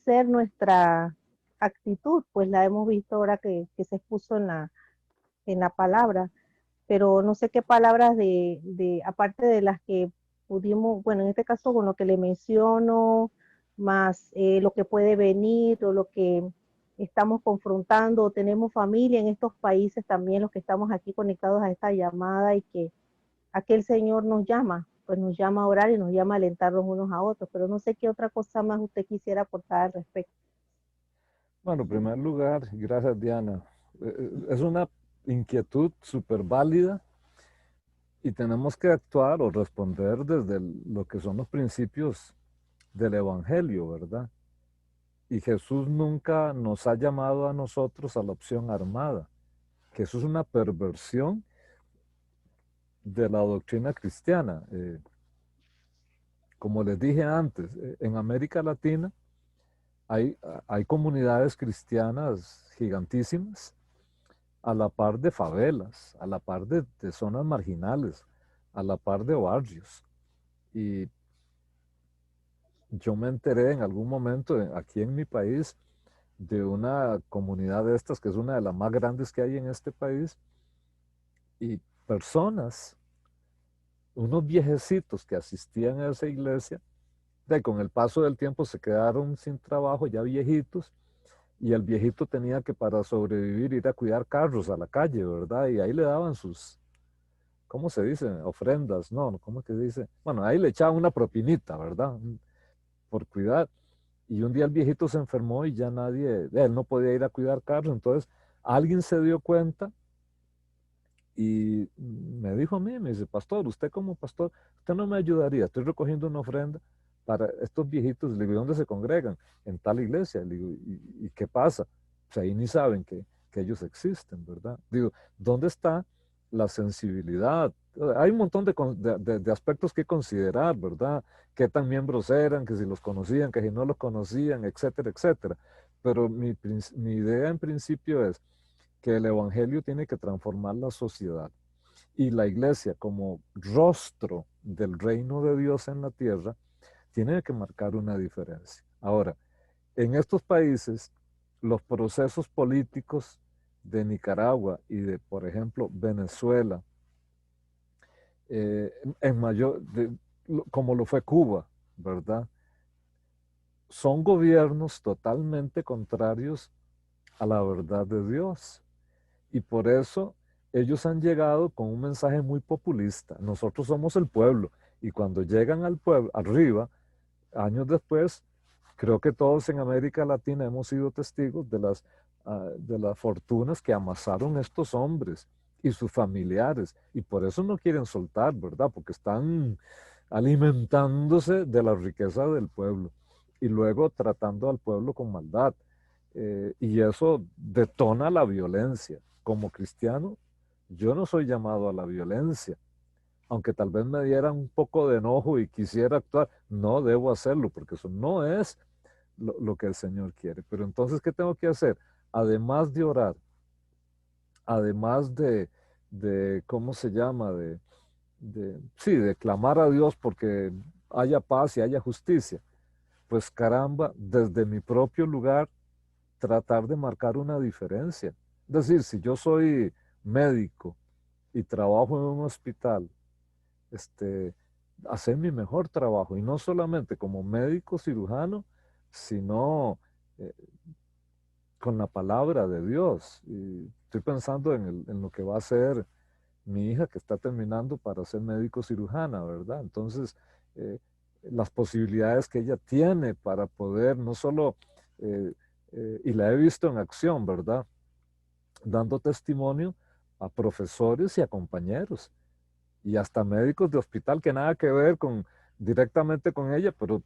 ser nuestra actitud? Pues la hemos visto ahora que se expuso en la palabra, pero no sé qué palabras aparte de las que pudimos, bueno, en este caso con lo que le menciono, más lo que puede venir o lo que estamos confrontando, o tenemos familia en estos países también, los que estamos aquí conectados a esta llamada y que aquel Señor nos llama, pues nos llama a orar y nos llama a alentarnos unos a otros, pero no sé qué otra cosa más usted quisiera aportar al respecto. Bueno, en primer lugar, gracias Diana. Es una inquietud súper válida y tenemos que actuar o responder desde lo que son los principios del Evangelio, ¿verdad? Y Jesús nunca nos ha llamado a nosotros a la opción armada, que eso es una perversión de la doctrina cristiana. Como les dije antes, en América Latina hay comunidades cristianas gigantísimas a la par de favelas, a la par de zonas marginales, a la par de barrios. Y yo me enteré en algún momento aquí en mi país de una comunidad de estas que es una de las más grandes que hay en este país y personas, unos viejecitos que asistían a esa iglesia, con el paso del tiempo se quedaron sin trabajo, ya viejitos, y el viejito tenía que para sobrevivir ir a cuidar carros a la calle, ¿verdad? Y ahí le daban sus, ¿cómo se dice? Ofrendas, no, ¿cómo que dice? Bueno, ahí le echaban una propinita, ¿verdad? Por cuidar. Y un día el viejito se enfermó y ya nadie, él no podía ir a cuidar carros, entonces alguien se dio cuenta y me dijo a mí, me dice, pastor, usted como pastor, usted no me ayudaría, estoy recogiendo una ofrenda para estos viejitos. Le digo, ¿dónde se congregan? En tal iglesia. Le digo, ¿y qué pasa? Pues ahí ni saben que ellos existen, ¿verdad? Digo, ¿dónde está la sensibilidad? Hay un montón de aspectos que considerar, ¿verdad? ¿Qué tan miembros eran? Que si los conocían, que si no los conocían, etcétera, etcétera. Pero mi idea en principio es que el Evangelio tiene que transformar la sociedad y la iglesia como rostro del reino de Dios en la tierra tiene que marcar una diferencia. Ahora, en estos países, los procesos políticos de Nicaragua y de, por ejemplo, Venezuela, en mayor, como lo fue Cuba, ¿verdad? Son gobiernos totalmente contrarios a la verdad de Dios. Y por eso ellos han llegado con un mensaje muy populista. Nosotros somos el pueblo. Y cuando llegan al pueblo, arriba, años después, creo que todos en América Latina hemos sido testigos de las fortunas que amasaron estos hombres y sus familiares. Y por eso no quieren soltar, ¿verdad? Porque están alimentándose de la riqueza del pueblo y luego tratando al pueblo con maldad. Y eso detona la violencia. Como cristiano, yo no soy llamado a la violencia. Aunque tal vez me diera un poco de enojo y quisiera actuar, no debo hacerlo porque eso no es lo que el Señor quiere. Pero entonces, ¿qué tengo que hacer? Además de orar, además ¿cómo se llama? Sí, de clamar a Dios porque haya paz y haya justicia. Pues caramba, desde mi propio lugar, tratar de marcar una diferencia. Es decir, si yo soy médico y trabajo en un hospital, este, hacer mi mejor trabajo, y no solamente como médico cirujano, sino eh, con la palabra de Dios. Y estoy pensando en lo que va a ser mi hija, que está terminando para ser médico cirujana, ¿verdad? Entonces, eh, las posibilidades que ella tiene para poder no solo, eh, y la he visto en acción, ¿verdad? Dando testimonio a profesores y a compañeros y hasta médicos de hospital que nada que ver con directamente con ella, pero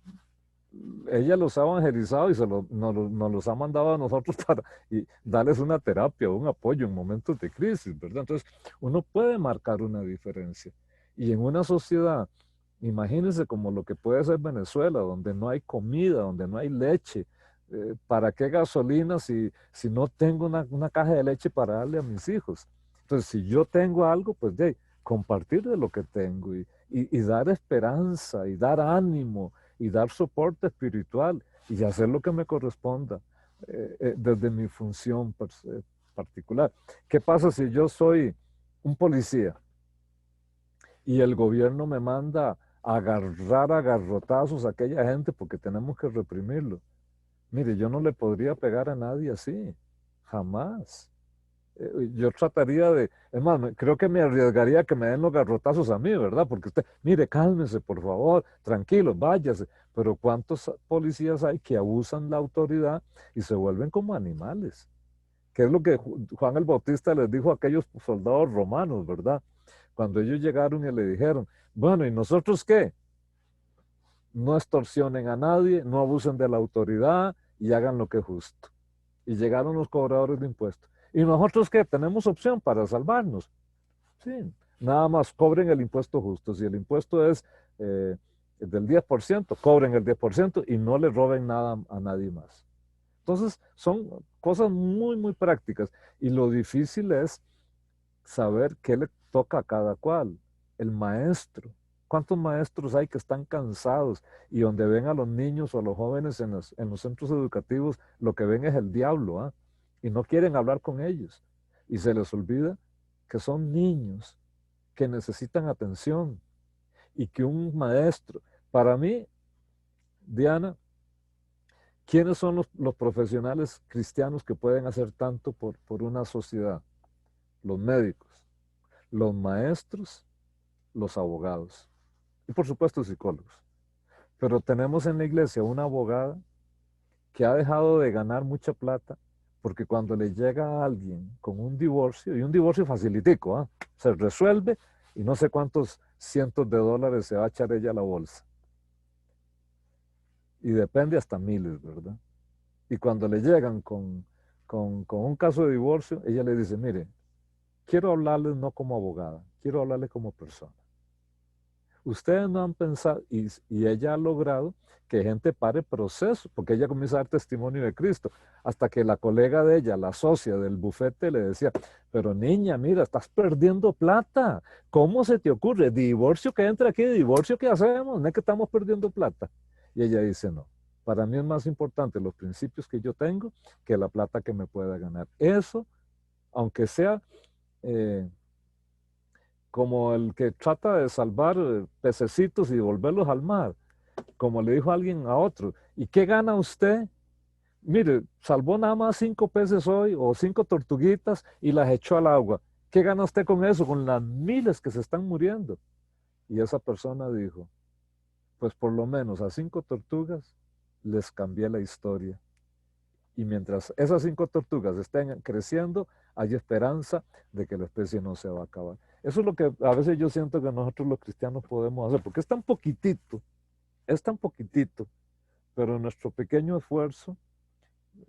ella los ha evangelizado y nos los ha mandado a nosotros para y darles una terapia, un apoyo en momentos de crisis, ¿verdad? Entonces, uno puede marcar una diferencia. Y en una sociedad, imagínense como lo que puede ser Venezuela, donde no hay comida, donde no hay leche. ¿Para qué gasolina si no tengo una caja de leche para darle a mis hijos? Entonces, si yo tengo algo, pues de compartir de lo que tengo y dar esperanza y dar ánimo y dar soporte espiritual y hacer lo que me corresponda desde mi función particular. ¿Qué pasa si yo soy un policía y el gobierno me manda a agarrar a garrotazos a aquella gente porque tenemos que reprimirlo? Mire, yo no le podría pegar a nadie así, jamás. Yo trataría es más, creo que me arriesgaría a que me den los garrotazos a mí, ¿verdad? Porque usted, mire, cálmese, por favor, tranquilo, váyase. Pero ¿cuántos policías hay que abusan la autoridad y se vuelven como animales? Que es lo que Juan el Bautista les dijo a aquellos soldados romanos, ¿verdad? Cuando ellos llegaron y le dijeron, bueno, ¿y nosotros qué? No extorsionen a nadie, no abusen de la autoridad y hagan lo que es justo. Y llegaron los cobradores de impuestos. ¿Y nosotros qué? Tenemos opción para salvarnos. Sí, nada más cobren el impuesto justo. Si el impuesto es del 10%, cobren el 10% y no le roben nada a nadie más. Entonces, son cosas muy, muy prácticas. Y lo difícil es saber qué le toca a cada cual. El maestro. ¿Cuántos maestros hay que están cansados y donde ven a los niños o a los jóvenes en los centros educativos, lo que ven es el diablo, ¿ah? Y no quieren hablar con ellos? Y se les olvida que son niños que necesitan atención y que un maestro, para mí, Diana, ¿quiénes son los profesionales cristianos que pueden hacer tanto por una sociedad? Los médicos, los maestros, los abogados y por supuesto psicólogos. Pero tenemos en la iglesia una abogada que ha dejado de ganar mucha plata porque cuando le llega a alguien con un divorcio, y un divorcio facilitico, ¿eh? Se resuelve y no sé cuántos cientos de dólares se va a echar ella a la bolsa. Y depende hasta miles, ¿verdad? Y cuando le llegan con un caso de divorcio, ella le dice, mire, quiero hablarles no como abogada, quiero hablarles como persona. Ustedes no han pensado, y ella ha logrado que gente pare proceso, porque ella comienza a dar testimonio de Cristo, hasta que la colega de ella, la socia del bufete, le decía, pero niña, mira, estás perdiendo plata, ¿cómo se te ocurre? Divorcio que entra aquí, divorcio que hacemos, no es que estamos perdiendo plata. Y ella dice, no, para mí es más importante los principios que yo tengo que la plata que me pueda ganar. Eso, aunque sea como el que trata de salvar pececitos y devolverlos al mar, como le dijo alguien a otro. ¿Y qué gana usted? Mire, salvó nada más 5 peces hoy o 5 tortuguitas y las echó al agua. ¿Qué gana usted con eso? Con las miles que se están muriendo. Y esa persona dijo, pues por lo menos a 5 tortugas les cambié la historia. Y mientras esas 5 tortugas estén creciendo, hay esperanza de que la especie no se va a acabar. Eso es lo que a veces yo siento que nosotros los cristianos podemos hacer, porque es tan poquitito, pero nuestro pequeño esfuerzo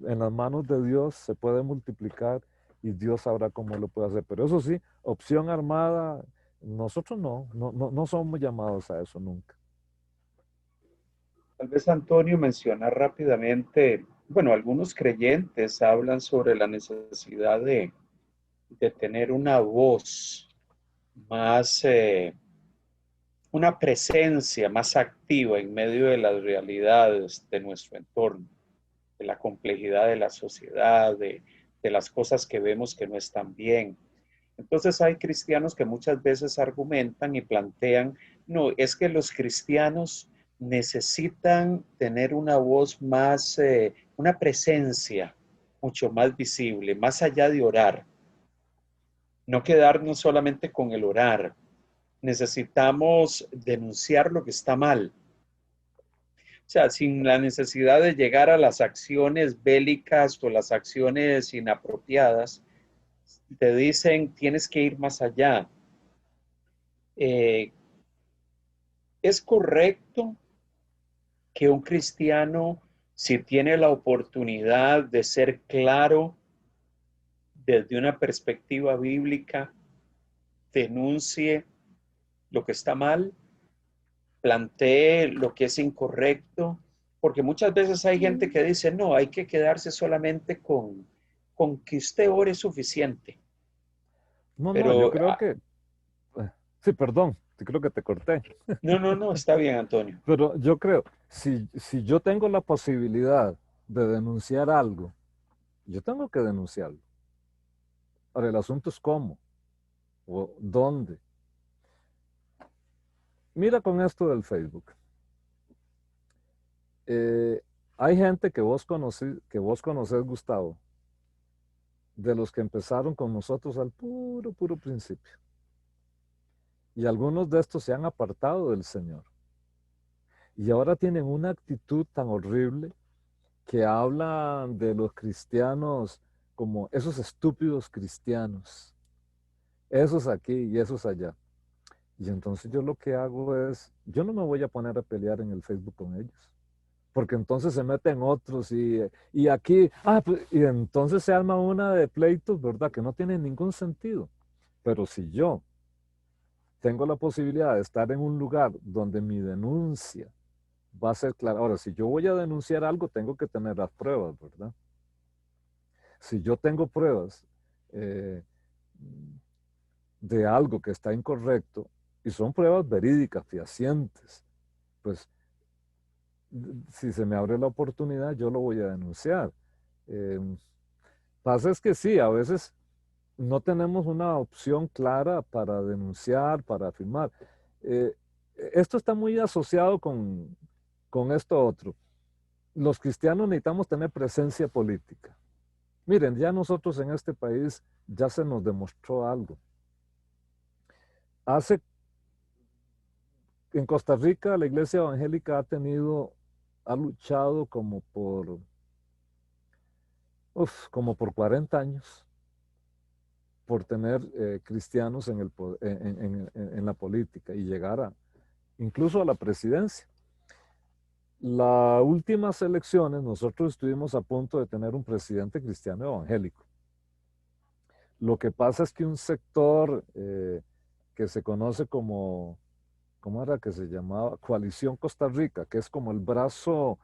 en las manos de Dios se puede multiplicar y Dios sabrá cómo lo puede hacer. Pero eso sí, opción armada, nosotros no somos llamados a eso nunca. Tal vez Antonio menciona rápidamente, bueno, algunos creyentes hablan sobre la necesidad de tener una voz más, una presencia más activa en medio de las realidades de nuestro entorno, de la complejidad de la sociedad, de las cosas que vemos que no están bien. Entonces hay cristianos que muchas veces argumentan y plantean No, es que los cristianos necesitan tener una voz más, una presencia mucho más visible, más allá de orar. No quedarnos solamente con el orar. Necesitamos denunciar lo que está mal. O sea, sin la necesidad de llegar a las acciones bélicas o las acciones inapropiadas, te dicen, tienes que ir más allá. ¿Es correcto que un cristiano, si tiene la oportunidad de ser claro desde una perspectiva bíblica, denuncie lo que está mal, plantee lo que es incorrecto? Porque muchas veces hay gente que dice, no, hay que quedarse solamente con que usted ore suficiente. No, no, yo Pero, creo que, sí, perdón, creo que te corté. no, está bien, Antonio. Pero yo creo, si yo tengo la posibilidad de denunciar algo, yo tengo que denunciarlo. Ahora, el asunto es cómo o dónde. Mira con esto del Facebook. Hay gente que vos conocés, Gustavo, de los que empezaron con nosotros al puro principio. Y algunos de estos se han apartado del Señor. Y ahora tienen una actitud tan horrible que hablan de los cristianos como esos estúpidos cristianos, esos aquí y esos allá. Y entonces yo lo que hago es, yo no me voy a poner a pelear en el Facebook con ellos, porque entonces se meten otros y aquí, pues, y entonces se arma una de pleitos, ¿verdad? Que no tiene ningún sentido. Pero si yo tengo la posibilidad de estar en un lugar donde mi denuncia va a ser clara, ahora, si yo voy a denunciar algo, tengo que tener las pruebas, ¿verdad? Si yo tengo pruebas eh, de algo que está incorrecto, y son pruebas verídicas, fehacientes, pues si se me abre la oportunidad, yo lo voy a denunciar. Eh, Pasa es que sí, a veces no tenemos una opción clara para denunciar, para afirmar. Eh, Esto está muy asociado con esto otro. Los cristianos necesitamos tener presencia política. Miren, ya nosotros en este país ya se nos demostró algo. En Costa Rica la iglesia evangélica ha luchado como por 40 años por tener cristianos en la política y llegar incluso a la presidencia. Las últimas elecciones nosotros estuvimos a punto de tener un presidente cristiano evangélico. Lo que pasa es que un sector que se conoce como, ¿cómo era que se llamaba? Coalición Costa Rica, que es como el brazo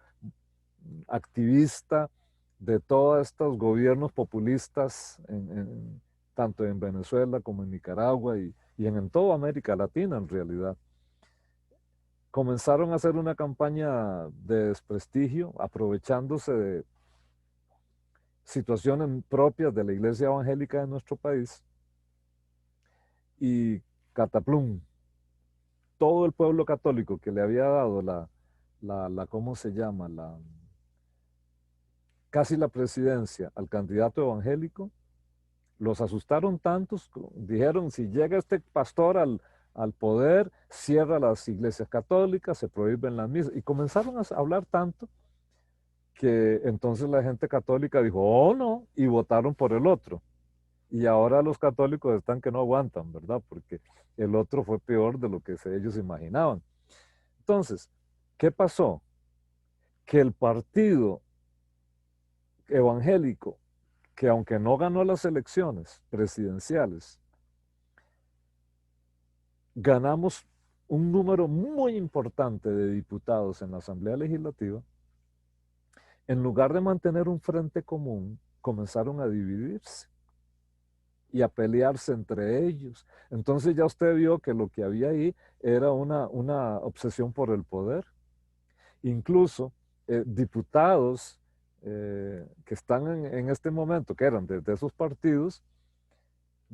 activista de todos estos gobiernos populistas, tanto en Venezuela como en Nicaragua y en toda América Latina en realidad. Comenzaron a hacer una campaña de desprestigio, aprovechándose de situaciones propias de la iglesia evangélica de nuestro país, y cataplum, todo el pueblo católico que le había dado ¿cómo se llama? Casi la presidencia al candidato evangélico, los asustaron tantos, dijeron, si llega este pastor al poder, cierra las iglesias católicas, se prohíben las misas, y comenzaron a hablar tanto que entonces la gente católica dijo, oh no, y votaron por el otro. Y ahora los católicos están que no aguantan, ¿verdad? Porque el otro fue peor de lo que ellos imaginaban. Entonces, ¿qué pasó? Que el partido evangélico, que aunque no ganó las elecciones presidenciales, ganamos un número muy importante de diputados en la Asamblea Legislativa, en lugar de mantener un frente común, comenzaron a dividirse y a pelearse entre ellos. Entonces ya usted vio que lo que había ahí era una obsesión por el poder. Incluso diputados que están en este momento, que eran de esos partidos,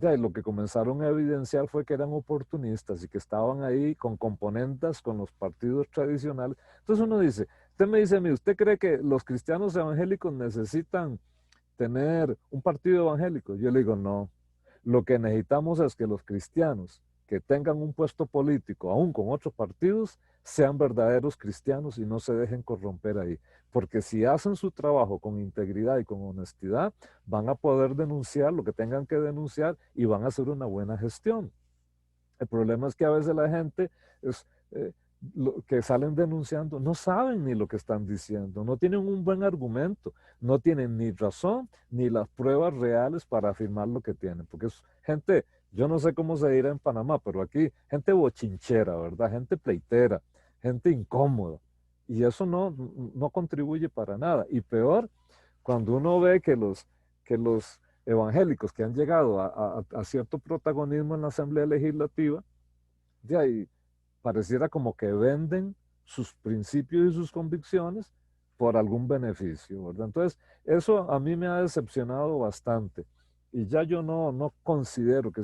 Ya, y lo que comenzaron a evidenciar fue que eran oportunistas y que estaban ahí con componendas con los partidos tradicionales. Entonces uno dice, usted me dice a mí, ¿usted cree que los cristianos evangélicos necesitan tener un partido evangélico? Yo le digo, no. Lo que necesitamos es que los cristianos que tengan un puesto político, aún con otros partidos, sean verdaderos cristianos y no se dejen corromper ahí. Porque si hacen su trabajo con integridad y con honestidad, van a poder denunciar lo que tengan que denunciar y van a hacer una buena gestión. El problema es que a veces la gente es, que salen denunciando no saben ni lo que están diciendo, no tienen un buen argumento, no tienen ni razón ni las pruebas reales para afirmar lo que tienen, porque es gente, yo no sé cómo se dirá en Panamá, pero aquí gente bochinchera, ¿verdad? Gente pleitera, gente incómoda, y eso no contribuye para nada. Y peor, cuando uno ve que los evangélicos que han llegado a cierto protagonismo en la Asamblea Legislativa, de ahí pareciera como que venden sus principios y sus convicciones por algún beneficio, ¿verdad? Entonces, eso a mí me ha decepcionado bastante y ya yo no considero que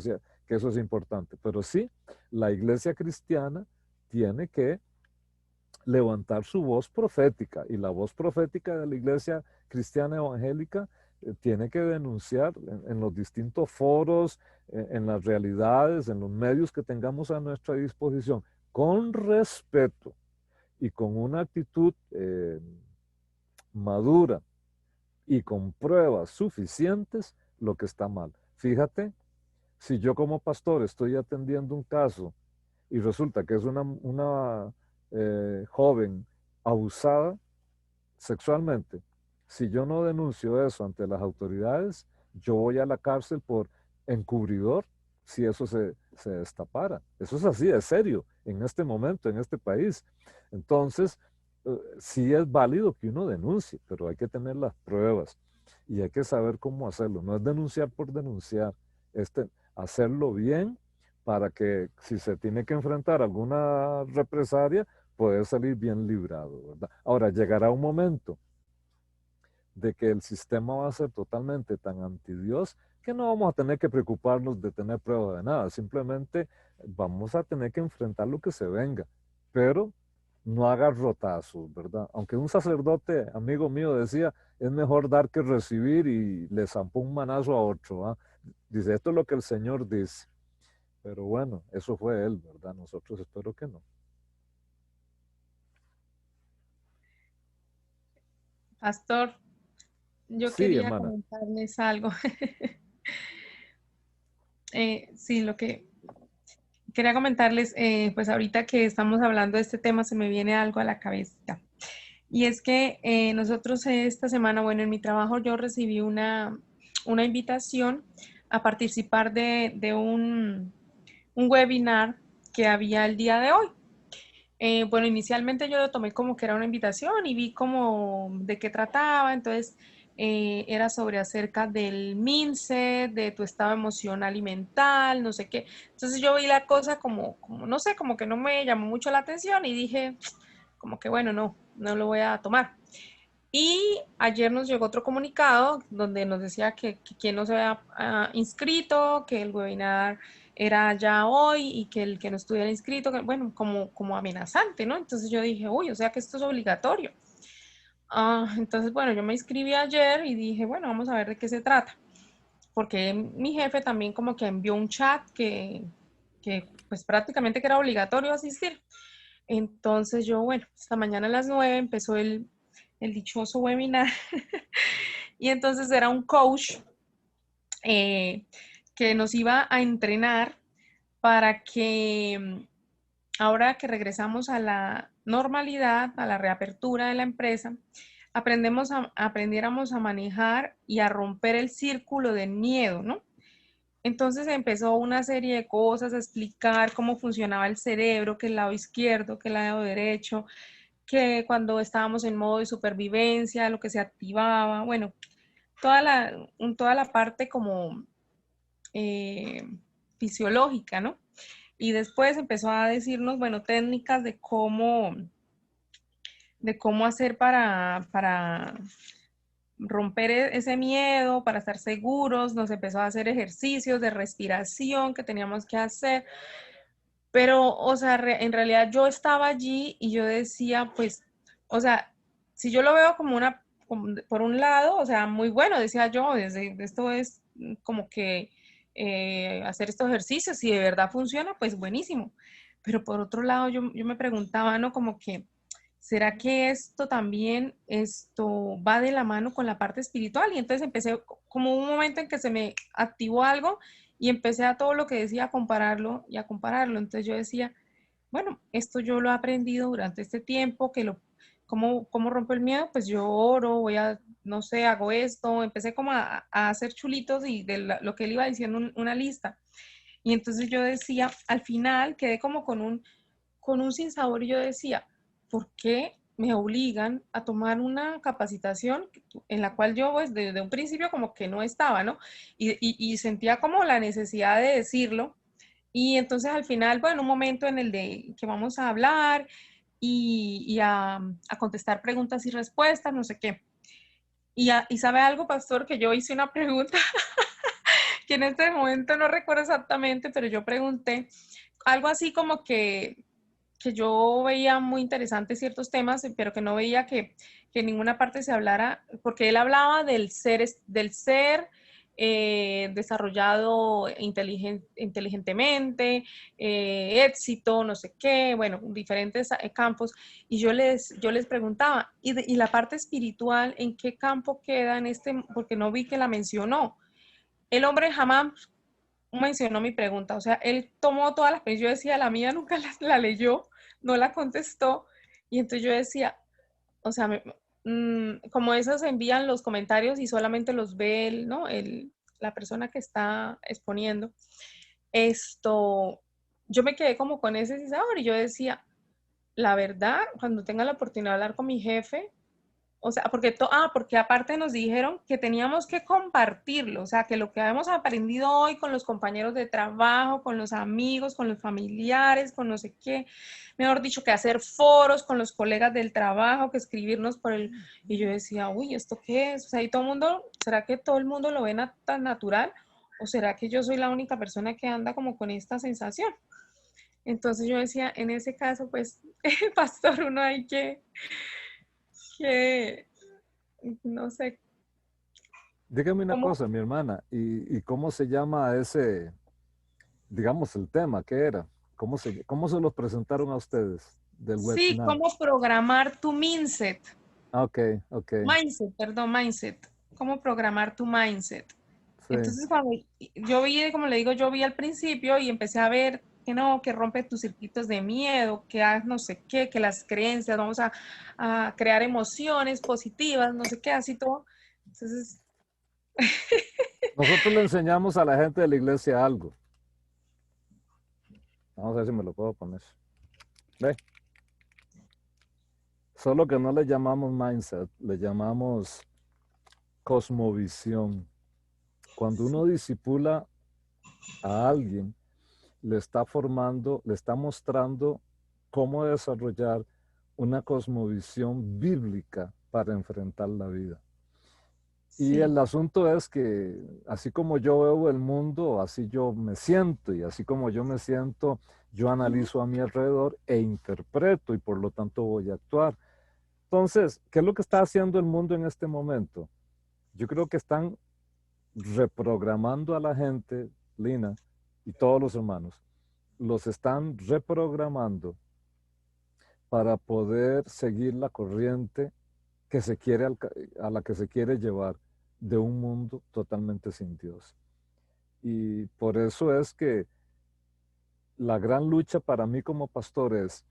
eso es importante, pero sí, la iglesia cristiana tiene que levantar su voz profética y la voz profética de la iglesia cristiana evangélica tiene que denunciar en los distintos foros, en las realidades, en los medios que tengamos a nuestra disposición, con respeto y con una actitud madura y con pruebas suficientes lo que está mal. Fíjate, si yo como pastor estoy atendiendo un caso y resulta que es una joven abusada sexualmente, si yo no denuncio eso ante las autoridades, yo voy a la cárcel por encubridor si eso se destapara. Eso es así, es serio en este momento, en este país. Entonces, sí es válido que uno denuncie, pero hay que tener las pruebas y hay que saber cómo hacerlo. No es denunciar por denunciar, es hacerlo bien para que si se tiene que enfrentar alguna represalia, poder salir bien librado, ¿verdad? Ahora, llegará un momento de que el sistema va a ser totalmente tan anti-Dios que no vamos a tener que preocuparnos de tener prueba de nada, simplemente vamos a tener que enfrentar lo que se venga, pero no haga rotazos, ¿verdad? Aunque un sacerdote, amigo mío, decía, es mejor dar que recibir y le zampó un manazo a otro, ¿ah? Dice, esto es lo que el Señor dice, pero bueno, eso fue él, ¿verdad? Nosotros espero que no. Pastor, yo Sí, quería hermana. comentarles algo. Sí, lo que quería comentarles, pues ahorita que estamos hablando de este tema, se me viene algo a la cabeza. Y es que nosotros esta semana, bueno, en mi trabajo yo recibí una invitación a participar de un webinar que había el día de hoy. Bueno, inicialmente yo lo tomé como que era una invitación y vi como de qué trataba, entonces era sobre acerca del MINSET, de tu estado emocional y mental, no sé qué. Entonces yo vi la cosa como no sé, como que no me llamó mucho la atención y dije, como que bueno, no lo voy a tomar. Y ayer nos llegó otro comunicado donde nos decía que quien no se había inscrito, que el webinar era ya hoy y que el que no estuviera inscrito, que, bueno, como amenazante, ¿no? Entonces yo dije, uy, o sea que esto es obligatorio. Entonces, bueno, yo me inscribí ayer y dije, bueno, vamos a ver de qué se trata. Porque mi jefe también como que envió un chat que pues prácticamente que era obligatorio asistir. Entonces yo, bueno, esta mañana a las 9 empezó el dichoso webinar y entonces era un coach eh, que nos iba a entrenar para que ahora que regresamos a la normalidad, a la reapertura de la empresa, aprendiéramos a manejar y a romper el círculo del miedo, ¿no? Entonces empezó una serie de cosas a explicar cómo funcionaba el cerebro, que el lado izquierdo, que el lado derecho, que cuando estábamos en modo de supervivencia, lo que se activaba, bueno, toda la parte como eh, fisiológica, ¿no? Y después empezó a decirnos, bueno, técnicas de cómo hacer romper ese miedo, para estar seguros, nos empezó a hacer ejercicios de respiración que teníamos que hacer. Pero, o sea, en realidad yo estaba allí y yo decía, pues, o sea, si yo lo veo como por un lado, o sea, muy bueno, decía yo, desde esto es como que hacer estos ejercicios, si de verdad funciona, pues buenísimo. Pero por otro lado, yo me preguntaba, ¿no? Como que, ¿será que esto va de la mano con la parte espiritual? Y entonces empecé como un momento en que se me activó algo y empecé a todo lo que decía a compararlo y a compararlo. Entonces yo decía, bueno, esto yo lo he aprendido durante este tiempo, ¿cómo rompo el miedo? Pues yo oro, no sé, hago esto, empecé como a hacer chulitos y lo que él iba diciendo una lista. Y entonces yo decía, al final quedé como con un sinsabor y yo decía, ¿por qué me obligan a tomar una capacitación en la cual yo pues desde un principio como que no estaba, ¿no? Y sentía como la necesidad de decirlo. Y entonces al final, bueno, un momento en el de que vamos a hablar y a contestar preguntas y respuestas, no sé qué. Y sabe algo, pastor, que yo hice una pregunta que en este momento no recuerdo exactamente, pero yo pregunté algo así como que yo veía muy interesantes ciertos temas, pero que no veía que en ninguna parte se hablara, porque él hablaba del ser desarrollado inteligentemente, éxito, no sé qué, bueno, diferentes campos, y yo les preguntaba, ¿y la parte espiritual en qué campo queda en porque no vi que la mencionó? El hombre jamás mencionó mi pregunta, o sea, él tomó todas las preguntas, yo decía, la mía nunca la leyó, no la contestó, y entonces yo decía, o sea, como esos envían los comentarios y solamente los ve él, ¿no? La persona que está exponiendo, esto, yo me quedé como con ese sabor y yo decía, la verdad, cuando tenga la oportunidad de hablar con mi jefe, o sea, porque aparte nos dijeron que teníamos que compartirlo, o sea, que lo que hemos aprendido hoy con los compañeros de trabajo, con los amigos, con los familiares, con no sé qué, mejor dicho, que hacer foros con los colegas del trabajo, que escribirnos y yo decía, uy, ¿esto qué es? O sea, y todo el mundo, ¿será que todo el mundo lo ve tan natural? ¿O será que yo soy la única persona que anda como con esta sensación? Entonces yo decía, en ese caso, pues, pastor, uno hay que no sé, Dígame una cómo. cosa, mi hermana, ¿y cómo se llama ese, digamos, el tema? ¿Qué era? ¿Cómo se los presentaron a ustedes del Sí, webinar? cómo programar tu mindset. Ah, ok, ok, Mindset. Cómo programar tu mindset. sí. Entonces, cuando yo vi, como le digo, yo vi al principio y empecé a ver que no, que rompe tus circuitos de miedo, que haz no sé qué, que las creencias, vamos a crear emociones positivas, no sé qué, así todo. Entonces, Nosotros le enseñamos a la gente de la iglesia algo. Vamos a ver si me lo puedo poner. ¿Ve? Solo que no le llamamos mindset, le llamamos cosmovisión. Cuando uno disipula a alguien, le está formando, le está mostrando cómo desarrollar una cosmovisión bíblica para enfrentar la vida. Y sí. el asunto es que así como yo veo el mundo, así yo me siento, y así como yo me siento, yo analizo a mi alrededor e interpreto y por lo tanto voy a actuar. Entonces, ¿qué es lo que está haciendo el mundo en este momento? Yo creo que están reprogramando a la gente, Lina, y todos los hermanos, los están reprogramando para poder seguir la corriente que se quiere a la que se quiere llevar de un mundo totalmente sin Dios. Y por eso es que la gran lucha para mí como pastor es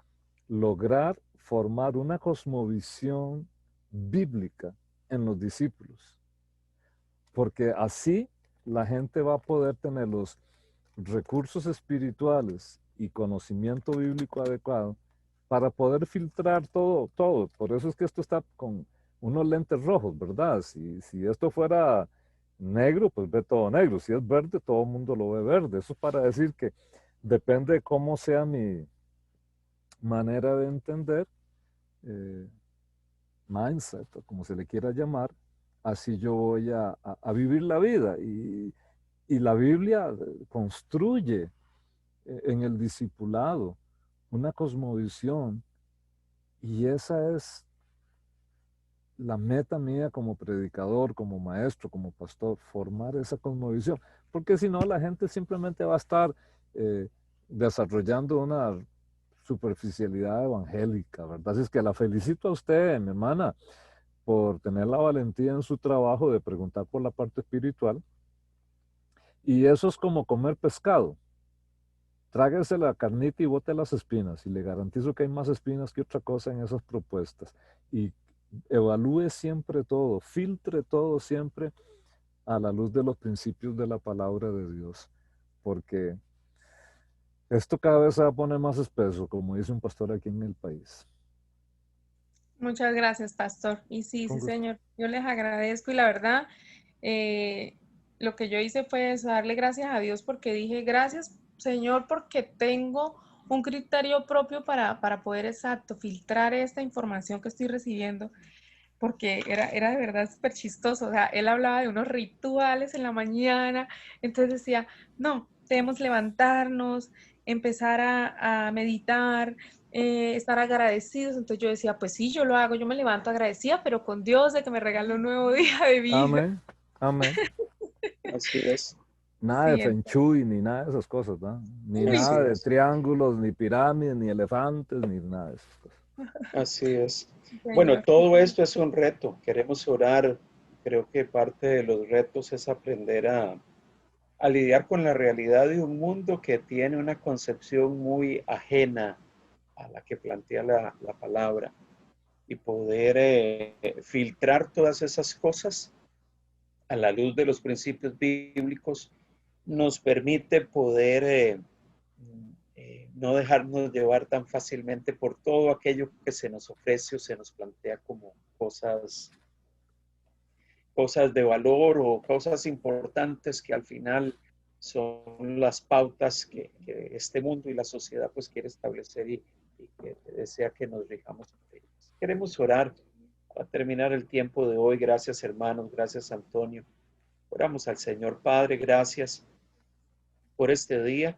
lograr formar una cosmovisión bíblica en los discípulos, porque así la gente va a poder tener los recursos espirituales y conocimiento bíblico adecuado para poder filtrar todo. Por eso es que esto está con unos lentes rojos, ¿verdad? Si esto fuera negro, pues ve todo negro. Si es verde, todo el mundo lo ve verde. Eso es para decir que depende de cómo sea mi manera de entender, mindset, o como se le quiera llamar, así yo voy a vivir la vida. Y la Biblia construye en el discipulado una cosmovisión, y esa es la meta mía como predicador, como maestro, como pastor, formar esa cosmovisión, porque si no la gente simplemente va a estar desarrollando una superficialidad evangélica, ¿verdad? Así es que la felicito a usted, mi hermana, por tener la valentía en su trabajo de preguntar por la parte espiritual, y eso es como comer pescado. Tráguese la carnita y bote las espinas, y le garantizo que hay más espinas que otra cosa en esas propuestas. Y evalúe siempre todo, filtre todo siempre a la luz de los principios de la palabra de Dios, porque esto cada vez se va a poner más espeso, como dice un pastor aquí en el país. Muchas gracias, pastor. Y sí, Con sí, gusto. señor. Yo les agradezco y la verdad, lo que yo hice fue eso, darle gracias a Dios porque dije, gracias, Señor, porque tengo un criterio propio para poder exacto filtrar esta información que estoy recibiendo, porque era de verdad súper chistoso. O sea, él hablaba de unos rituales en la mañana, entonces decía, no, debemos levantarnos, empezar a meditar, estar agradecidos. Entonces yo decía, pues sí, yo lo hago, yo me levanto agradecida, pero con Dios de que me regaló un nuevo día de vida. Amén, amén. Así es, Nada de Sí, Feng Shui, ni nada de esas cosas, ¿no? Ni uy, así nada de es, triángulos, ni pirámides, ni elefantes, ni nada de esas cosas. así es. Bueno, Señor. todo esto es un reto. Queremos orar. Creo que parte de los retos es aprender a lidiar con la realidad de un mundo que tiene una concepción muy ajena a la que plantea la palabra, y poder filtrar todas esas cosas a la luz de los principios bíblicos nos permite poder no dejarnos llevar tan fácilmente por todo aquello que se nos ofrece o se nos plantea como cosas de valor o cosas importantes que al final son las pautas que este mundo y la sociedad pues quiere establecer, y que desea que nos rijamos por ellas. Queremos orar para terminar el tiempo de hoy. Gracias, hermanos, gracias, Antonio. Oramos al Señor. Padre, gracias por este día.